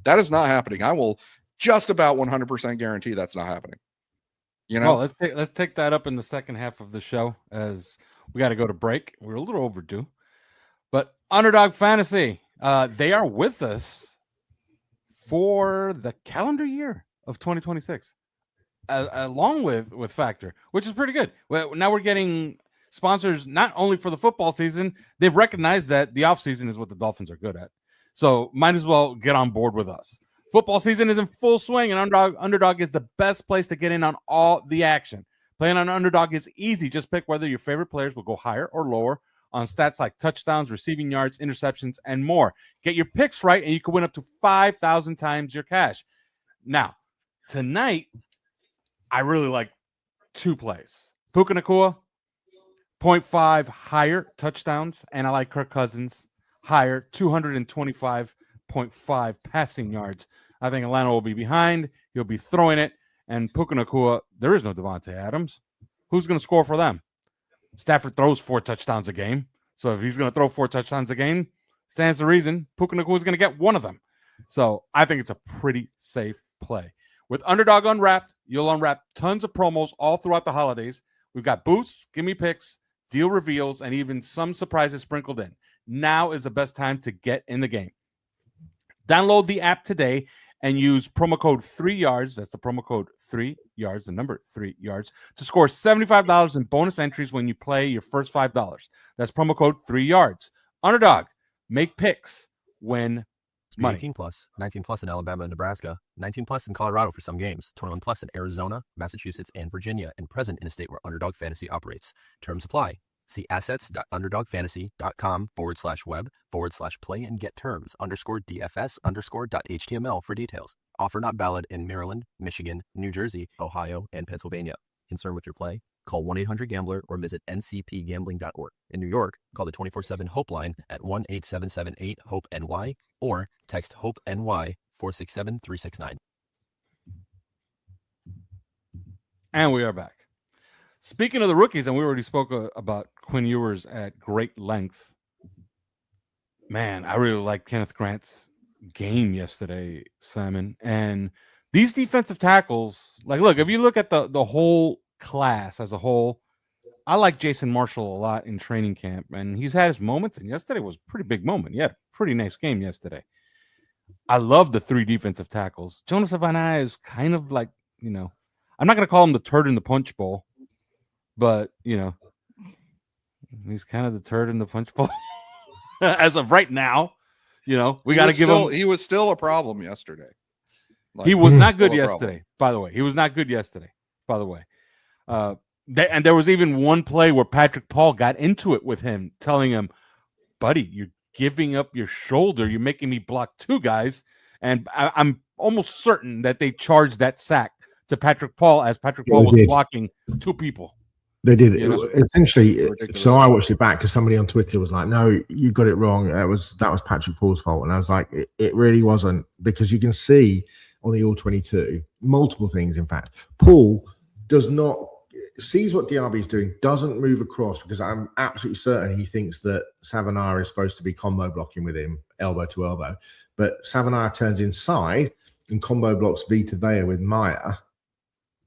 That is not happening. I will just about 100% guarantee that's not happening. Well, let's take that up in the second half of the show, as we got to go to break. We're a little overdue. But Underdog Fantasy, they are with us for the calendar year of 2026, along with Factor, which is pretty good. Well, now we're getting sponsors not only for the football season, they've recognized that the offseason is what the Dolphins are good at. So might as well get on board with us. Football season is in full swing, and Underdog is the best place to get in on all the action. Playing on Underdog is easy. Just pick whether your favorite players will go higher or lower on stats like touchdowns, receiving yards, interceptions, and more. Get your picks right, and you can win up to 5,000 times your cash. Now, tonight, I really like two plays. Puka Nacua, 0.5 higher touchdowns, and I like Kirk Cousins, higher 225.5 passing yards. I think Atlanta will be behind. He'll be throwing it. And Puka Nacua, there is no Devontae Adams. Who's going to score for them? Stafford throws 4 touchdowns a game. So if he's going to throw 4 touchdowns a game, stands to reason Puka Nacua is going to get one of them. So I think it's a pretty safe play. With Underdog Unwrapped, you'll unwrap tons of promos all throughout the holidays. We've got boosts, gimme picks, deal reveals, and even some surprises sprinkled in. Now is the best time to get in the game. Download the app today and use promo code 3YARDS. That's the promo code 3YARDS, the number 3 yards, to score $75 in bonus entries when you play your first $5. That's promo code 3YARDS. Underdog, make picks, win money. 18 plus, 19 plus in Alabama and Nebraska, 19 plus in Colorado for some games, 21 plus in Arizona, Massachusetts, and Virginia, and present in a state where Underdog Fantasy operates. Terms apply. See assets.underdogfantasy.com/web/play and get terms _DFS_.html for details. Offer not valid in Maryland, Michigan, New Jersey, Ohio, and Pennsylvania. Concerned with your play? Call 1-800-GAMBLER or visit ncpgambling.org. In New York, call the 24/7 Hope line at 1-8778-HOPE-NY or text HOPE-NY 467-369. And we are back. Speaking of the rookies, and we already spoke about Quinn Ewers at great length. Man, I really like Kenneth Grant's game yesterday, Simon. And these defensive tackles, like, look, if you look at the whole class as a whole, I like Jason Marshall a lot in training camp, and he's had his moments, and yesterday was a pretty big moment. He had a pretty nice game yesterday. I love the 3 defensive tackles. Jonas Savannah is kind of like, I'm not going to call him the turd in the punch bowl, but, he's kind of the turd in the punch bowl as of right now. We got to give him. He was still a problem yesterday. He was not good yesterday, by the way. He was not good yesterday, by the way. And there was even one play where Patrick Paul got into it with him, telling him, buddy, you're giving up your shoulder. You're making me block 2 guys. And I'm almost certain that they charged that sack to Patrick Paul as Patrick Paul was blocking 2 people. They did. Essentially, so I watched it back because somebody on Twitter was like, no, you got it wrong. That was Patrick Paul's fault. And I was like, it really wasn't, because you can see on the All-22 multiple things. In fact, Paul sees what Diaby is doing, doesn't move across, because I'm absolutely certain he thinks that Savannah is supposed to be combo blocking with him, elbow to elbow. But Savannah turns inside and combo blocks Vita Vea with Maya.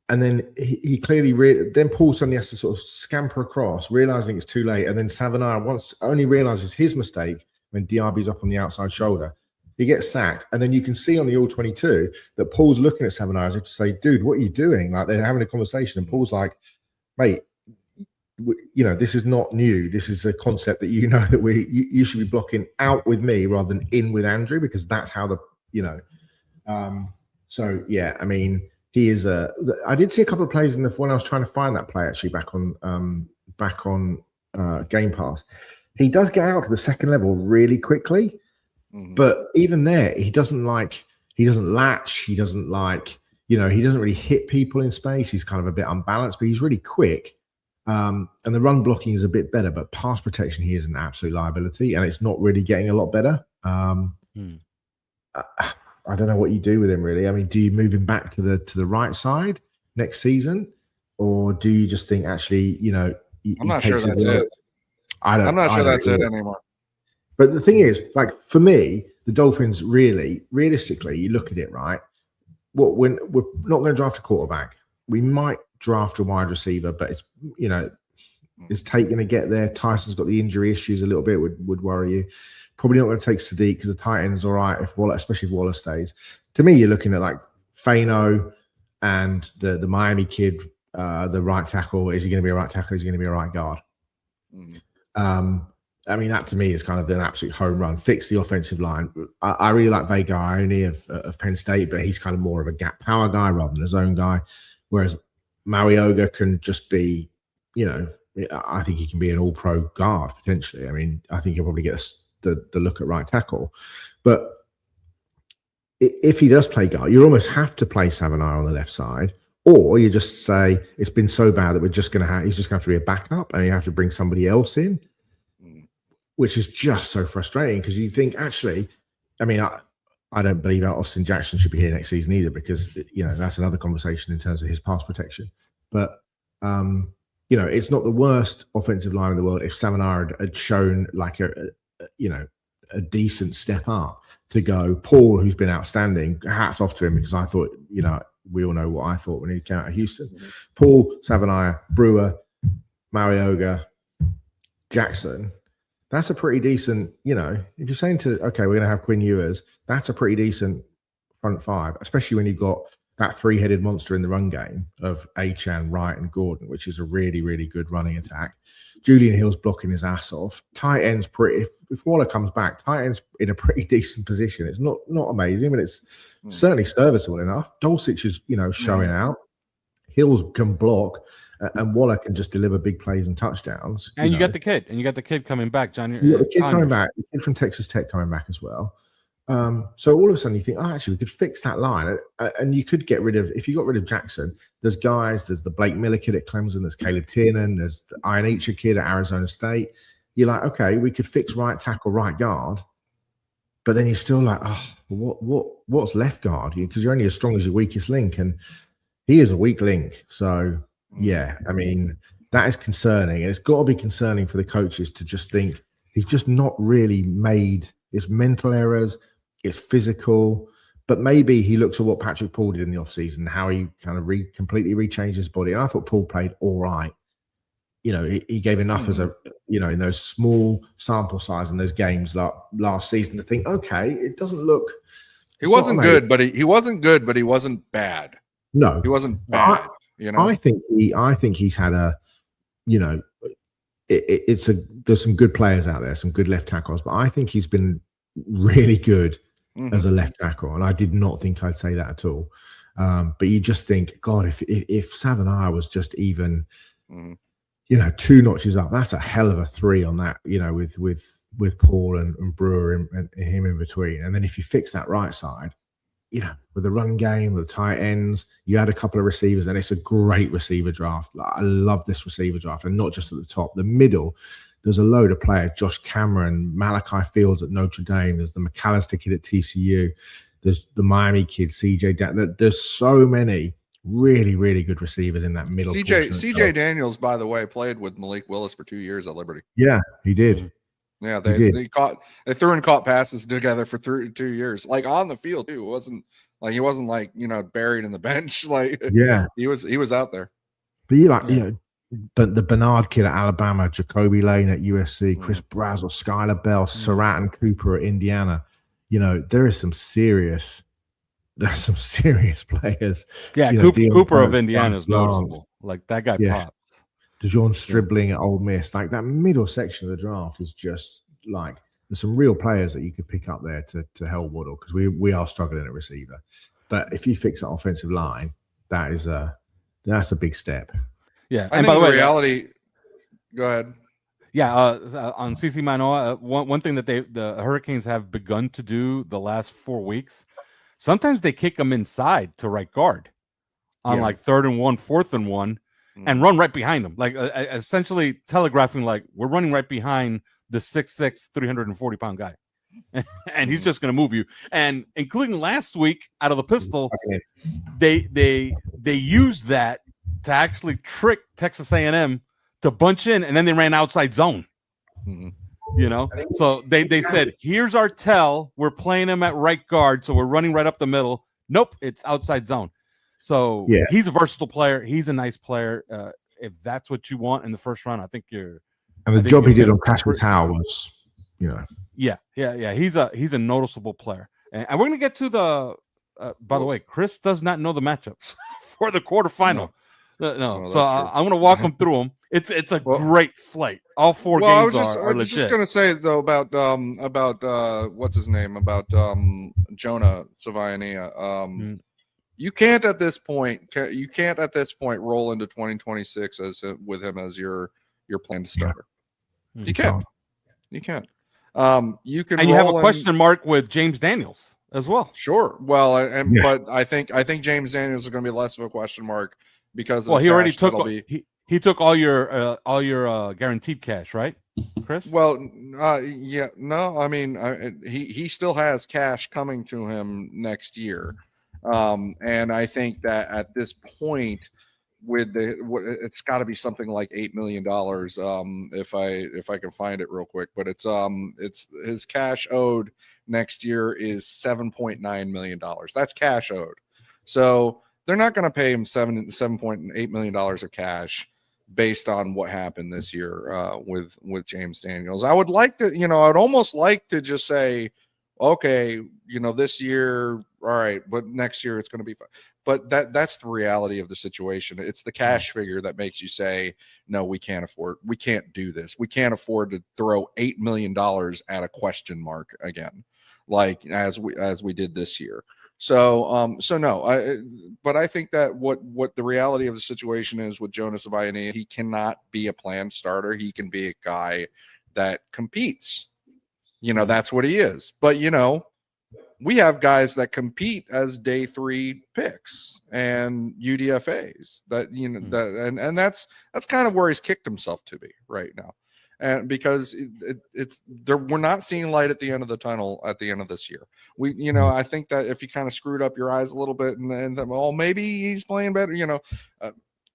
And then he clearly, then Paul suddenly has to sort of scamper across, realizing it's too late. And then Savannah only realizes his mistake when Diaby's up on the outside shoulder. He gets sacked. And then you can see on the All-22 that Paul's looking at Savannah as if to say, dude, what are you doing? Like, they're having a conversation. And Paul's like, mate, this is not new. This is a concept that that you should be blocking out with me rather than in with Andrew, because that's how so yeah, I mean, he is I did see a couple of plays when I was trying to find that play actually back on Game Pass. He does get out to the second level really quickly, But even there, he doesn't latch. He doesn't he doesn't really hit people in space. He's kind of a bit unbalanced, but he's really quick. And the run blocking is a bit better, but pass protection, he is an absolute liability, and it's not really getting a lot better. I don't know what you do with him, really. I mean, do you move him back to the right side next season, or do you just think actually, I'm not sure that's it. I'm not sure that's it anymore. But the thing is, like, for me, the Dolphins realistically, you look at it, right? We're not going to draft a quarterback. We might draft a wide receiver, but it's, is Tate going to get there? Tyson's got the injury issues a little bit, would worry you. Probably not going to take Sadiq because the tight end's all right, especially if Waller stays. To me, you're looking at like Fano and the Miami kid, the right tackle. Is he going to be a right tackle? Is he going to be a right guard? I mean, that to me is kind of an absolute home run. Fix the offensive line. I really like Vega Ione of Penn State, but he's kind of more of a gap power guy rather than a zone guy. Whereas Marioga can just be, I think he can be an all-pro guard potentially. I mean, I think he'll probably get the look at right tackle. But if he does play guard, you almost have to play Savanaugh on the left side, or you just say it's been so bad that he's just going to have to be a backup, and you have to bring somebody else in, which is just so frustrating because you think actually, I mean, I don't believe Austin Jackson should be here next season either because that's another conversation in terms of his pass protection. But it's not the worst offensive line in the world if Savanaugh had shown like a decent step up to go. Paul, who's been outstanding, hats off to him because I thought, we all know what I thought when he came out of Houston. Paul, Savanaugh, Brewer, Marioga, Jackson. That's a pretty decent, if you're saying we're going to have Quinn Ewers, that's a pretty decent front five, especially when you've got that three-headed monster in the run game of Achane, Wright, and Gordon, which is a really, really good running attack. Julian Hill's blocking his ass off. Tight end's pretty, if Waller comes back, tight end's in a pretty decent position. It's not amazing, but it's certainly serviceable enough. Dulcich is, showing out. Hills can block. And Waller can just deliver big plays and touchdowns. And you got the kid coming back, John. You got the kid coming back, the kid from Texas Tech coming back as well. So all of a sudden you think, actually, we could fix that line. And you could get rid of, if you got rid of Jackson, there's the Blake Miller kid at Clemson, there's Caleb Tiernan, there's the Iron Eacher kid at Arizona State. You're like, okay, we could fix right tackle, right guard. But then you're still like, what's left guard? Because you're only as strong as your weakest link. And he is a weak link. So, yeah, I mean, that is concerning. And it's got to be concerning for the coaches to just think he's just not really made it's mental errors, it's physical. But maybe he looks at what Patrick Paul did in the offseason, how he kind of completely rechanged his body. And I thought Paul played all right. He gave enough as in those small sample size in those games like last season to think, okay, it doesn't look. He wasn't good, but he wasn't good, but he wasn't bad. No, he wasn't bad. I think he's had a, there's some good players out there, some good left tackles, but I think he's been really good as a left tackle, and I did not think I'd say that at all. But you just think, God, if Savanaugh was just even, 2 notches up, that's a hell of a 3 on that, with Paul and Brewer and him in between, and then if you fix that right side. With the run game, with the tight ends, you had a couple of receivers, and it's a great receiver draft. I love this receiver draft, and not just at the top. The middle, there's a load of players. Josh Cameron, Malachi Fields at Notre Dame. There's the McAllister kid at TCU. There's the Miami kid, CJ. There's so many really, really good receivers in that middle. CJ Daniels, by the way, played with Malik Willis for 2 years at Liberty. Yeah, he did. Yeah, they threw and caught passes together for 2 years, like on the field too. He wasn't like buried in the bench. Like he was out there. But the Bernard kid at Alabama, Jacoby Lane at USC, Chris Brazzell, Skylar Bell, Surratt and Cooper at Indiana. There's some serious players. Yeah, Cooper of Indiana is noticeable. Like that guy popped. DeJohn Stribling at Ole Miss, like that middle section of the draft is just like there's some real players that you could pick up there to help Waddle because we are struggling at receiver. But if you fix that offensive line, that's a big step. Yeah, and by the way, reality. Go ahead. Yeah, on CC Manoa, one thing that the Hurricanes have begun to do the last 4 weeks, sometimes they kick them inside to right guard on Yeah. like 3rd and 1, 4th and 1, and Mhm. run right behind them, like essentially telegraphing like we're running right behind the 6'6", 340-pound guy, and he's Mhm. just going to move you. And including last week out of the pistol, Okay. they used that to actually trick Texas A&M to bunch in, and then they ran outside zone. Mhm. You know, so they said, here's our tell. We're playing him at right guard, so we're running right up the middle. Nope, it's outside zone. So Yeah. he's a versatile player. He's a nice player. If that's what you want in the first round, I think And I the think job he you're did on gonna- Cash Towel was, you know, yeah. He's a noticeable player, and we're gonna get to the. By the way, Chris does not know the matchups for the quarterfinal. No. Well, So that's true. I'm gonna walk him through them. It's a Well- great slate. All 4 Well, games I are was just legit. gonna say though about what's his name, about Jonah Savaiania. Mm. You can't at this point roll into 2026 with him as your planned starter. Mm. You can't. You can't. You can, And you have a roll in- question mark with James Daniels as well. Sure. Well, Yeah. but I think James Daniels is going to be less of a question mark because of Well, the he already cash took that'll be. he took all your guaranteed cash, right, Chris? Well, yeah, no, I mean, he still has cash coming to him next year, and I think that at this point, it's got to be something like $8 million, if I can find it real quick, but it's his cash owed next year is $7.9 million. That's cash owed, so they're not going to pay him $7.8 million of cash based on what happened this year with James Daniels. I would like to, I'd almost like to just say, okay, this year, all right, but next year it's going to be fine. But that's the reality of the situation. It's the cash figure that makes you say, no, we can't do this. We can't afford to throw $8 million at a question mark again, like as we did this year. So no, but I think that what the reality of the situation is with Jonas Avaiani, he cannot be a planned starter. He can be a guy that competes. That's what he is. But we have guys that compete as day 3 picks and UDFAs and that's kind of where he's kicked himself to be right now. And because we're not seeing light at the end of the tunnel at the end of this year. I think that if you kind of screwed up your eyes a little bit and maybe he's playing better,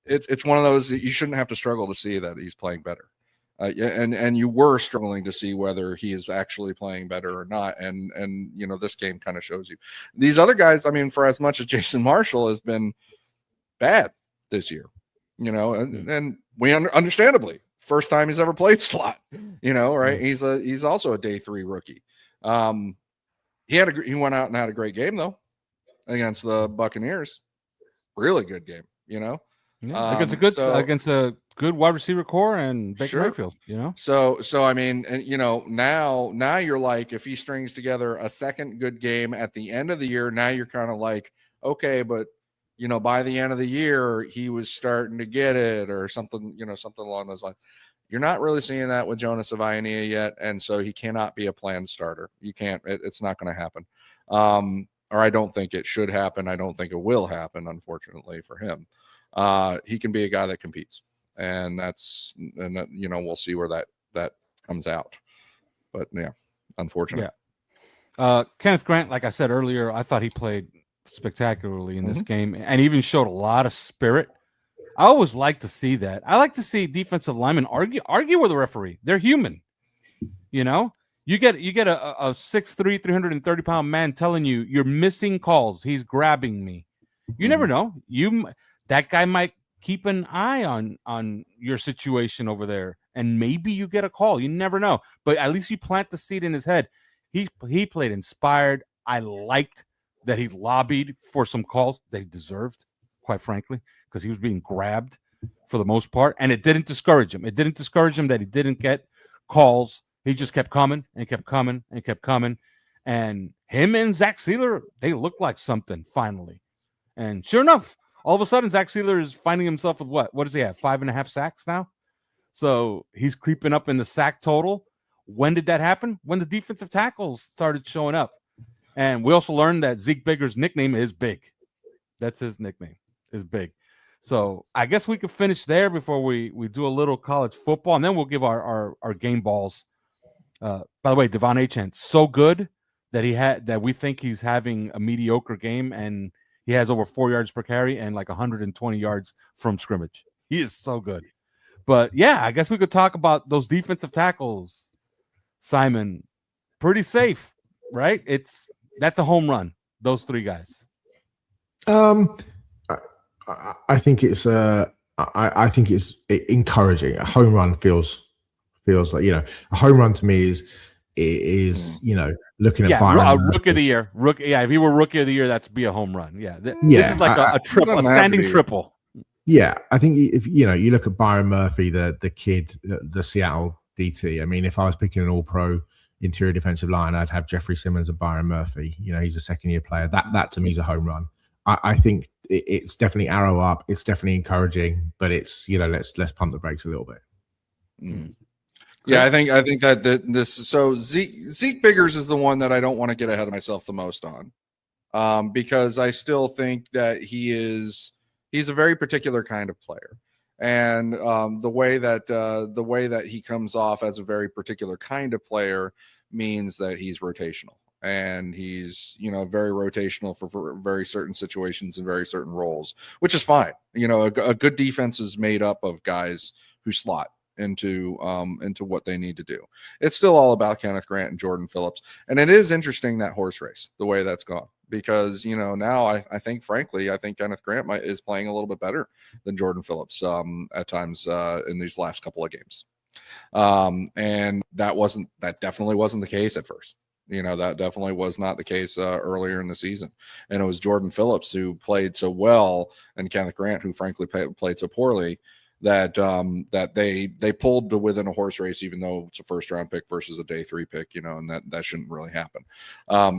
it's one of those that you shouldn't have to struggle to see that he's playing better. And you were struggling to see whether he is actually playing better or not. And this game kind of shows you. These other guys, I mean, for as much as Jason Marshall has been bad this year, and we understandably, first time he's ever played slot, right? He's also a day 3 rookie. He went out and had a great game though against the Buccaneers. Really good game, against a good wide receiver core and Baker Sure. Mayfield, So I mean, now you're like, if he strings together a second good game at the end of the year, now you're kind of like, okay, but by the end of the year, he was starting to get it or something, something along those lines. You're not really seeing that with Jonas Avaiania yet, and so he cannot be a planned starter. You can't. It's not going to happen. Or I don't think it should happen. I don't think it will happen, unfortunately for him. He can be a guy that competes, and we'll see where that comes out. But yeah, unfortunate. Yeah. Kenneth Grant, like I said earlier, I thought he played spectacularly in this game and even showed a lot of spirit. I always like to see that. I like to see defensive linemen argue with the referee. They're human. You get a 6'3", 330-pound man telling you you're missing calls. He's grabbing me. You never know. That guy might keep an eye on your situation over there, and maybe you get a call. You never know. But at least you plant the seed in his head. He played inspired. I liked that he lobbied for some calls that he deserved, quite frankly, because he was being grabbed for the most part, and it didn't discourage him. It didn't discourage him that he didn't get calls. He just kept coming and kept coming and kept coming. And him and Zach Sealer, they looked like something finally. And sure enough, all of a sudden, Zach Sealer is finding himself with what? What does he have? 5.5 sacks now? So he's creeping up in the sack total. When did that happen? When the defensive tackles started showing up. And we also learned that Zeke Bigger's nickname is Big. That's his nickname, is Big. So I guess we could finish there before we do a little college football, and then we'll give our game balls. By the way, Devon Achane, so good that we think he's having a mediocre game, and he has over 4 yards per carry and like 120 yards from scrimmage. He is so good. But yeah, I guess we could talk about those defensive tackles, Simon. Pretty safe, right? That's a home run. Those three guys. I think it's I think it's encouraging. A home run feels like, you know, a home run to me is you know, looking at Byron rookie of the year. If he were rookie of the year, that'd be a home run. Yeah, this is like a triple, a standing triple. Yeah, I think if you know, you look at Byron Murphy, the kid, the Seattle DT. I mean, if I was picking an All-Pro interior defensive line, I'd have Jeffrey Simmons and Byron Murphy. You know, he's a second-year player. That to me is a home run. I think it's definitely arrow up. It's definitely encouraging, but it's, you know, let's pump the brakes a little bit. Mm. Yeah, I think that this. So Zeke Biggers is the one that I don't want to get ahead of myself the most on, because I still think that he's a very particular kind of player, and the way that he comes off as a very particular kind of player means that he's rotational. And he's, you know, very rotational for very certain situations and very certain roles, which is fine. You know, a good defense is made up of guys who slot into what they need to do. It's still all about Kenneth Grant and Jordan Phillips. And it is interesting, that horse race, the way that's gone, because, you know, now I think Kenneth Grant is playing a little bit better than Jordan Phillips at times in these last couple of games. And that definitely wasn't the case at first. You know, that definitely was not the case earlier in the season. And it was Jordan Phillips who played so well, and Kenneth Grant, who frankly played so poorly, that they pulled to within a horse race, even though it's a first-round pick versus a day 3 pick, you know, and that shouldn't really happen.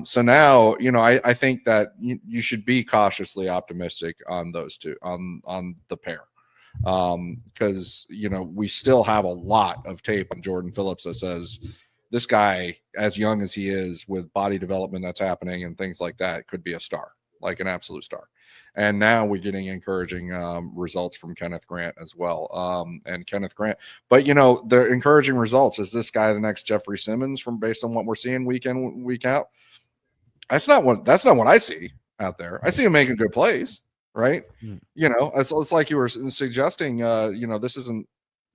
So now, you know, I think that you should be cautiously optimistic on those two, on the pair. Because, you know, we still have a lot of tape on Jordan Phillips that says, this guy, as young as he is, with body development that's happening and things like that, could be a star, like an absolute star. And now we're getting encouraging results from Kenneth Grant as well. And Kenneth Grant, but, you know, the encouraging results, is this guy the next Jeffrey Simmons based on what we're seeing week in, week out? That's not what I see out there. I see him making good plays, right? You know, it's like you were suggesting. You know, this isn't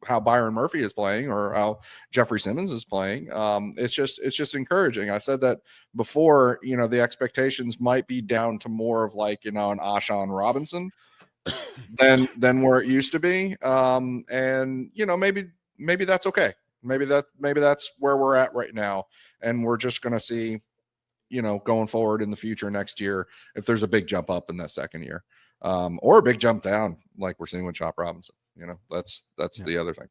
how Byron Murphy is playing or how Jeffrey Simmons is playing. It's just encouraging. I said that before, you know, the expectations might be down to more of like, you know, an Ashawn Robinson than where it used to be. And, you know, maybe that's okay. Maybe that's where we're at right now. And we're just going to see, you know, going forward in the future next year, if there's a big jump up in that second year, or a big jump down, like we're seeing with Chop Robinson. You know, that's the other thing.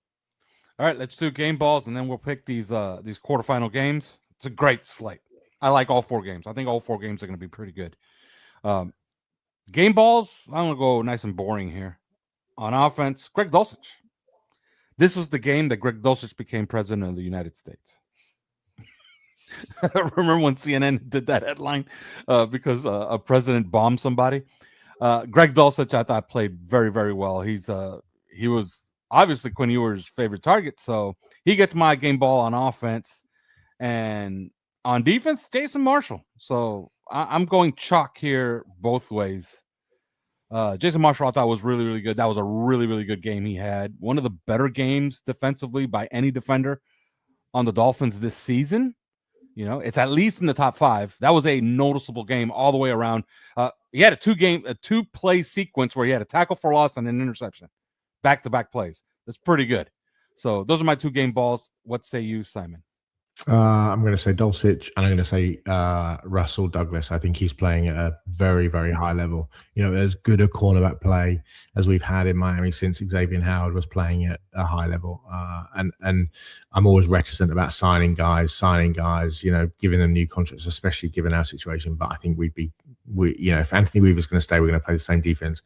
All right, let's do game balls, and then we'll pick these quarterfinal games. It's a great slate. I like all 4 games. I think all 4 games are going to be pretty good. Game balls, I'm going to go nice and boring here. On offense, Greg Dulcich. This was the game that Greg Dulcich became president of the United States. Remember when CNN did that headline because a president bombed somebody? Greg Dulcich, I thought, played very, very well. He was obviously Quinn Ewer's favorite target, so he gets my game ball on offense. And on defense, Jason Marshall. So I'm going chalk here both ways. Jason Marshall, I thought, was really, really good. That was a really, really good game he had. One of the better games defensively by any defender on the Dolphins this season. You know, it's at least in the top 5. That was a noticeable game all the way around. He had a 2-play sequence where he had a tackle for loss and an interception. Back-to-back plays. That's pretty good. So those are my 2 game balls. What say you, Simon? I'm going to say Dulcich, and I'm going to say Russell Douglas. I think he's playing at a very, very high level. You know, as good a cornerback play as we've had in Miami since Xavier Howard was playing at a high level. And I'm always reticent about signing guys, you know, giving them new contracts, especially given our situation. But I think you know, if Anthony Weaver's going to stay, we're going to play the same defense.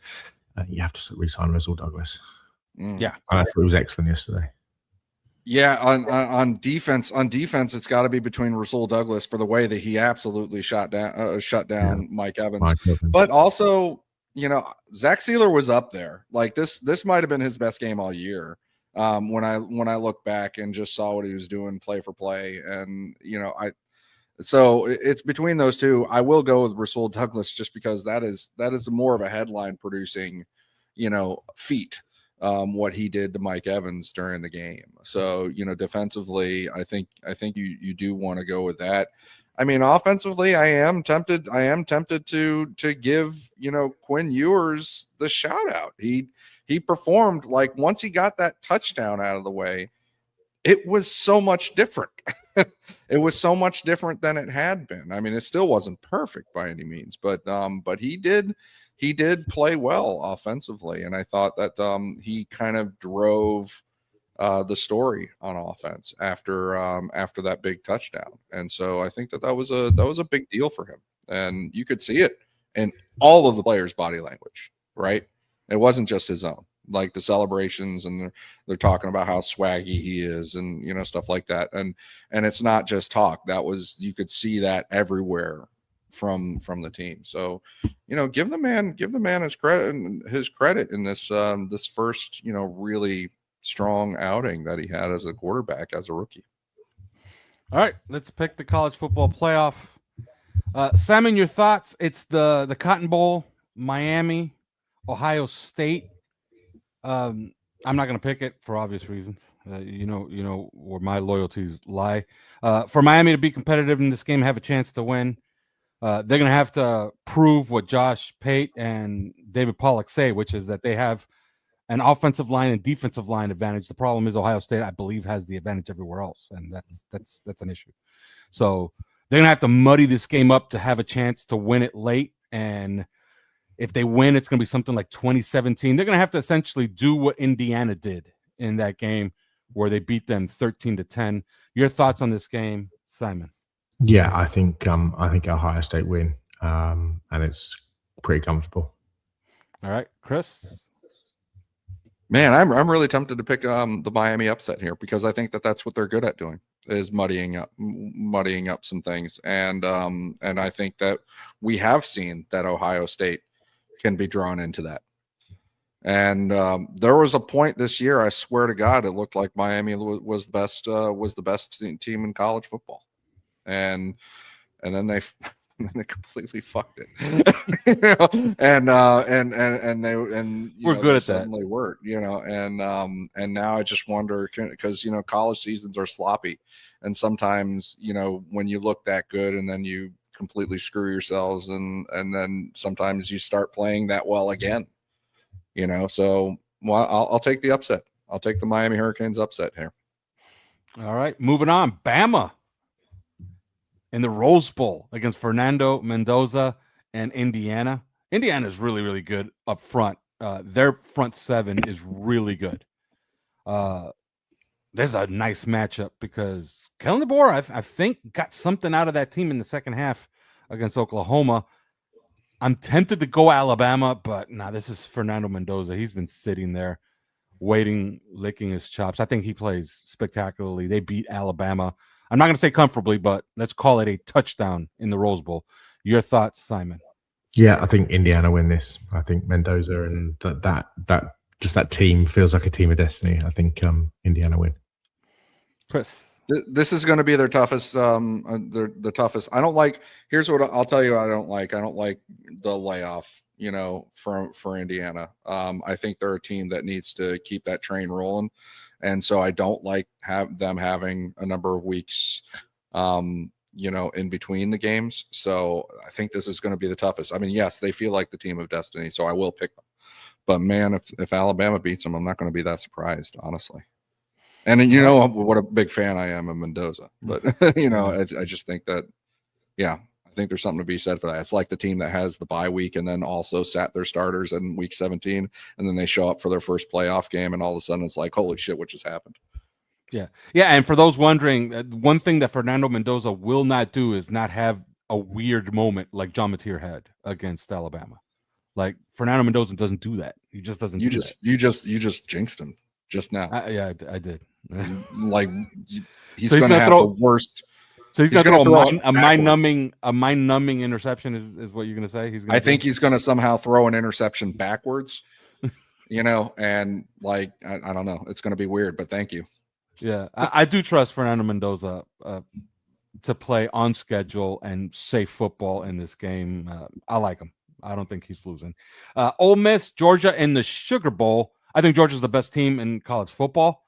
You have to re-sign Russell Douglas. Yeah, I thought he was excellent yesterday. Yeah, on defense, it's got to be between Rasul Douglas for the way that he absolutely shut down Mike Evans. Mike Evans. But also, Zach Sealer was up there. Like this might have been his best game all year. When I look back and just saw what he was doing play for play, and so it's between those two. I will go with Rasul Douglas just because that is more of a headline producing, feat. What he did to Mike Evans during the game. So, defensively, I think you do want to go with that. I mean, offensively, I am tempted to give, Quinn Ewers the shout out. He performed like once he got that touchdown out of the way, it was so much different. It was so much different than it had been. I mean, it still wasn't perfect by any means, but he did play well offensively, and I thought that he kind of drove the story on offense after that big touchdown. And so I think that was a big deal for him, and you could see it in all of the players' body language, right? It wasn't just his own. Like the celebrations, and they're talking about how swaggy he is, and stuff like that. And it's not just talk. You could see that everywhere from the team. So, give the man his credit in this first, really strong outing that he had as a quarterback, as a rookie. All right, let's pick the college football playoff. Simon, your thoughts? It's the Cotton Bowl, Miami, Ohio State. I'm not going to pick it for obvious reasons. You know where my loyalties lie. For Miami to be competitive in this game, have a chance to win, they're going to have to prove what Josh Pate and David Pollock say, which is that they have an offensive line and defensive line advantage. The problem is Ohio State, I believe, has the advantage everywhere else, and that's an issue. So they're going to have to muddy this game up to have a chance to win it late. And if they win, it's going to be something like 2017. They're going to have to essentially do what Indiana did in that game where they beat them 13-10. Your thoughts on this game, Simon? Yeah, I think Ohio State win, and it's pretty comfortable. All right, Chris? Man, I'm really tempted to pick the Miami upset here, because I think that that's what they're good at doing, is muddying up some things, and I think that we have seen that Ohio State can be drawn into that. And there was a point this year, I swear to God, it looked like Miami was the best team in college football, and then they completely fucked it. and we're good at suddenly weren't, and now I just wonder, because college seasons are sloppy, and sometimes when you look that good and then you completely screw yourselves, and then sometimes you start playing that well again, so I'll take the upset. I'll take the Miami Hurricanes upset here. All right, moving on. Bama in the Rose Bowl against Fernando Mendoza and Indiana. Indiana is really, really good up front. Their front seven is really good. There's a nice matchup because Kellen DeBoer, I think, got something out of that team in the second half against Oklahoma. I'm tempted to go Alabama, but this is Fernando Mendoza. He's been sitting there waiting, licking his chops. I think he plays spectacularly. They beat Alabama. I'm not going to say comfortably, but let's call it a touchdown in the Rose Bowl. Your thoughts, Simon? Yeah, I think Indiana win this. I think Mendoza and that team feels like a team of destiny. I think Indiana win. Chris, this is going to be their toughest. The toughest. I don't like. Here's what I'll tell you. I don't like the layoff. For Indiana. I think they're a team that needs to keep that train rolling, and so I don't like them having a number of weeks. In between the games. So I think this is going to be the toughest. I mean, yes, they feel like the team of destiny, so I will pick them. But man, if Alabama beats them, I'm not going to be that surprised, honestly. And what a big fan I am of Mendoza. But I just think that, I think there's something to be said for that. It's like the team that has the bye week and then also sat their starters in week 17, and then they show up for their first playoff game, and all of a sudden it's like, holy shit, what just happened? Yeah. And for those wondering, one thing that Fernando Mendoza will not do is not have a weird moment like John Mateer had against Alabama. Like Fernando Mendoza doesn't do that. He just doesn't. You just jinxed him just now. I did. Like he's So he's going to gonna have throw- the worst. So he's He's gonna gonna throw throw a it mind-numbing interception. Is what you're gonna say? He's gonna. I think he's going to somehow throw an interception backwards, and like I don't know. It's going to be weird, but thank you. Yeah, I do trust Fernando Mendoza to play on schedule and safe football in this game. I like him. I don't think he's losing. Ole Miss, Georgia in the Sugar Bowl. I think Georgia's the best team in college football.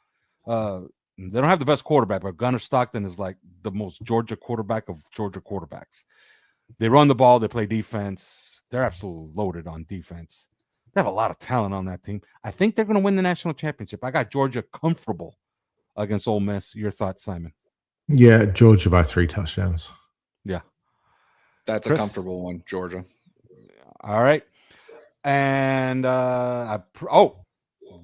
They don't have the best quarterback, but Gunnar Stockton is like the most Georgia quarterback of Georgia quarterbacks. They run the ball. They play defense. They're absolutely loaded on defense. They have a lot of talent on that team. I think they're going to win the national championship. I got Georgia comfortable against Ole Miss. Your thoughts, Simon? Yeah, Georgia by 3 touchdowns. Yeah. That's Chris? a comfortable one, Georgia. All right. And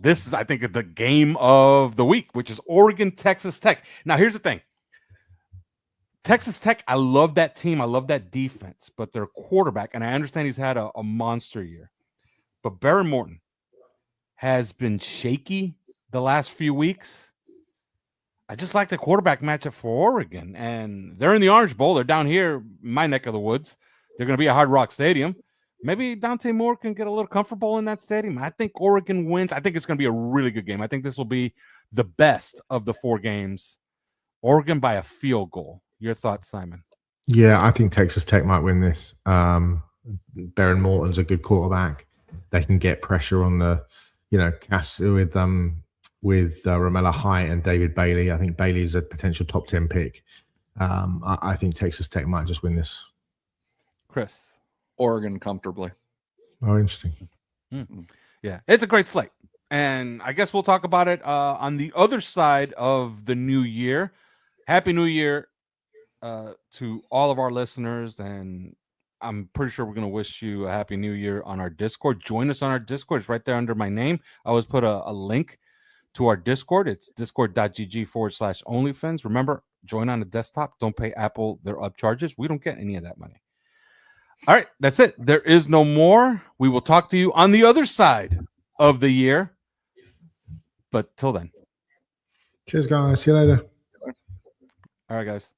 this is, I think, the game of the week, which is Oregon, Texas Tech. Now, here's the thing. Texas Tech, I love that team. I love that defense, but their quarterback, and I understand he's had a monster year, but Baron Morton has been shaky the last few weeks. I just like the quarterback matchup for Oregon, and they're in the Orange Bowl. They're down here, my neck of the woods. They're going to be at Hard Rock Stadium. Maybe Dante Moore can get a little comfortable in that stadium. I think Oregon wins. I think it's going to be a really good game. I think this will be the best of the 4 games. Oregon by a field goal. Your thoughts, Simon? Yeah, I think Texas Tech might win this. Baron Morton's a good quarterback. They can get pressure on the, Cass with Romello Height and David Bailey. I think Bailey is a potential top 10 pick. I think Texas Tech might just win this. Chris? Oregon comfortably. Oh, interesting. Yeah, it's a great slate. And I guess we'll talk about it on the other side of the new year. Happy New Year to all of our listeners. And I'm pretty sure we're going to wish you a Happy New Year on our Discord. Join us on our Discord. It's right there under my name. I always put a link to our Discord. It's discord.gg/OnlyFans. Remember, join on the desktop. Don't pay Apple their upcharges. We don't get any of that money. All right, that's it. There is no more. We will talk to you on the other side of the year. But till then. Cheers, guys. See you later. All right, guys.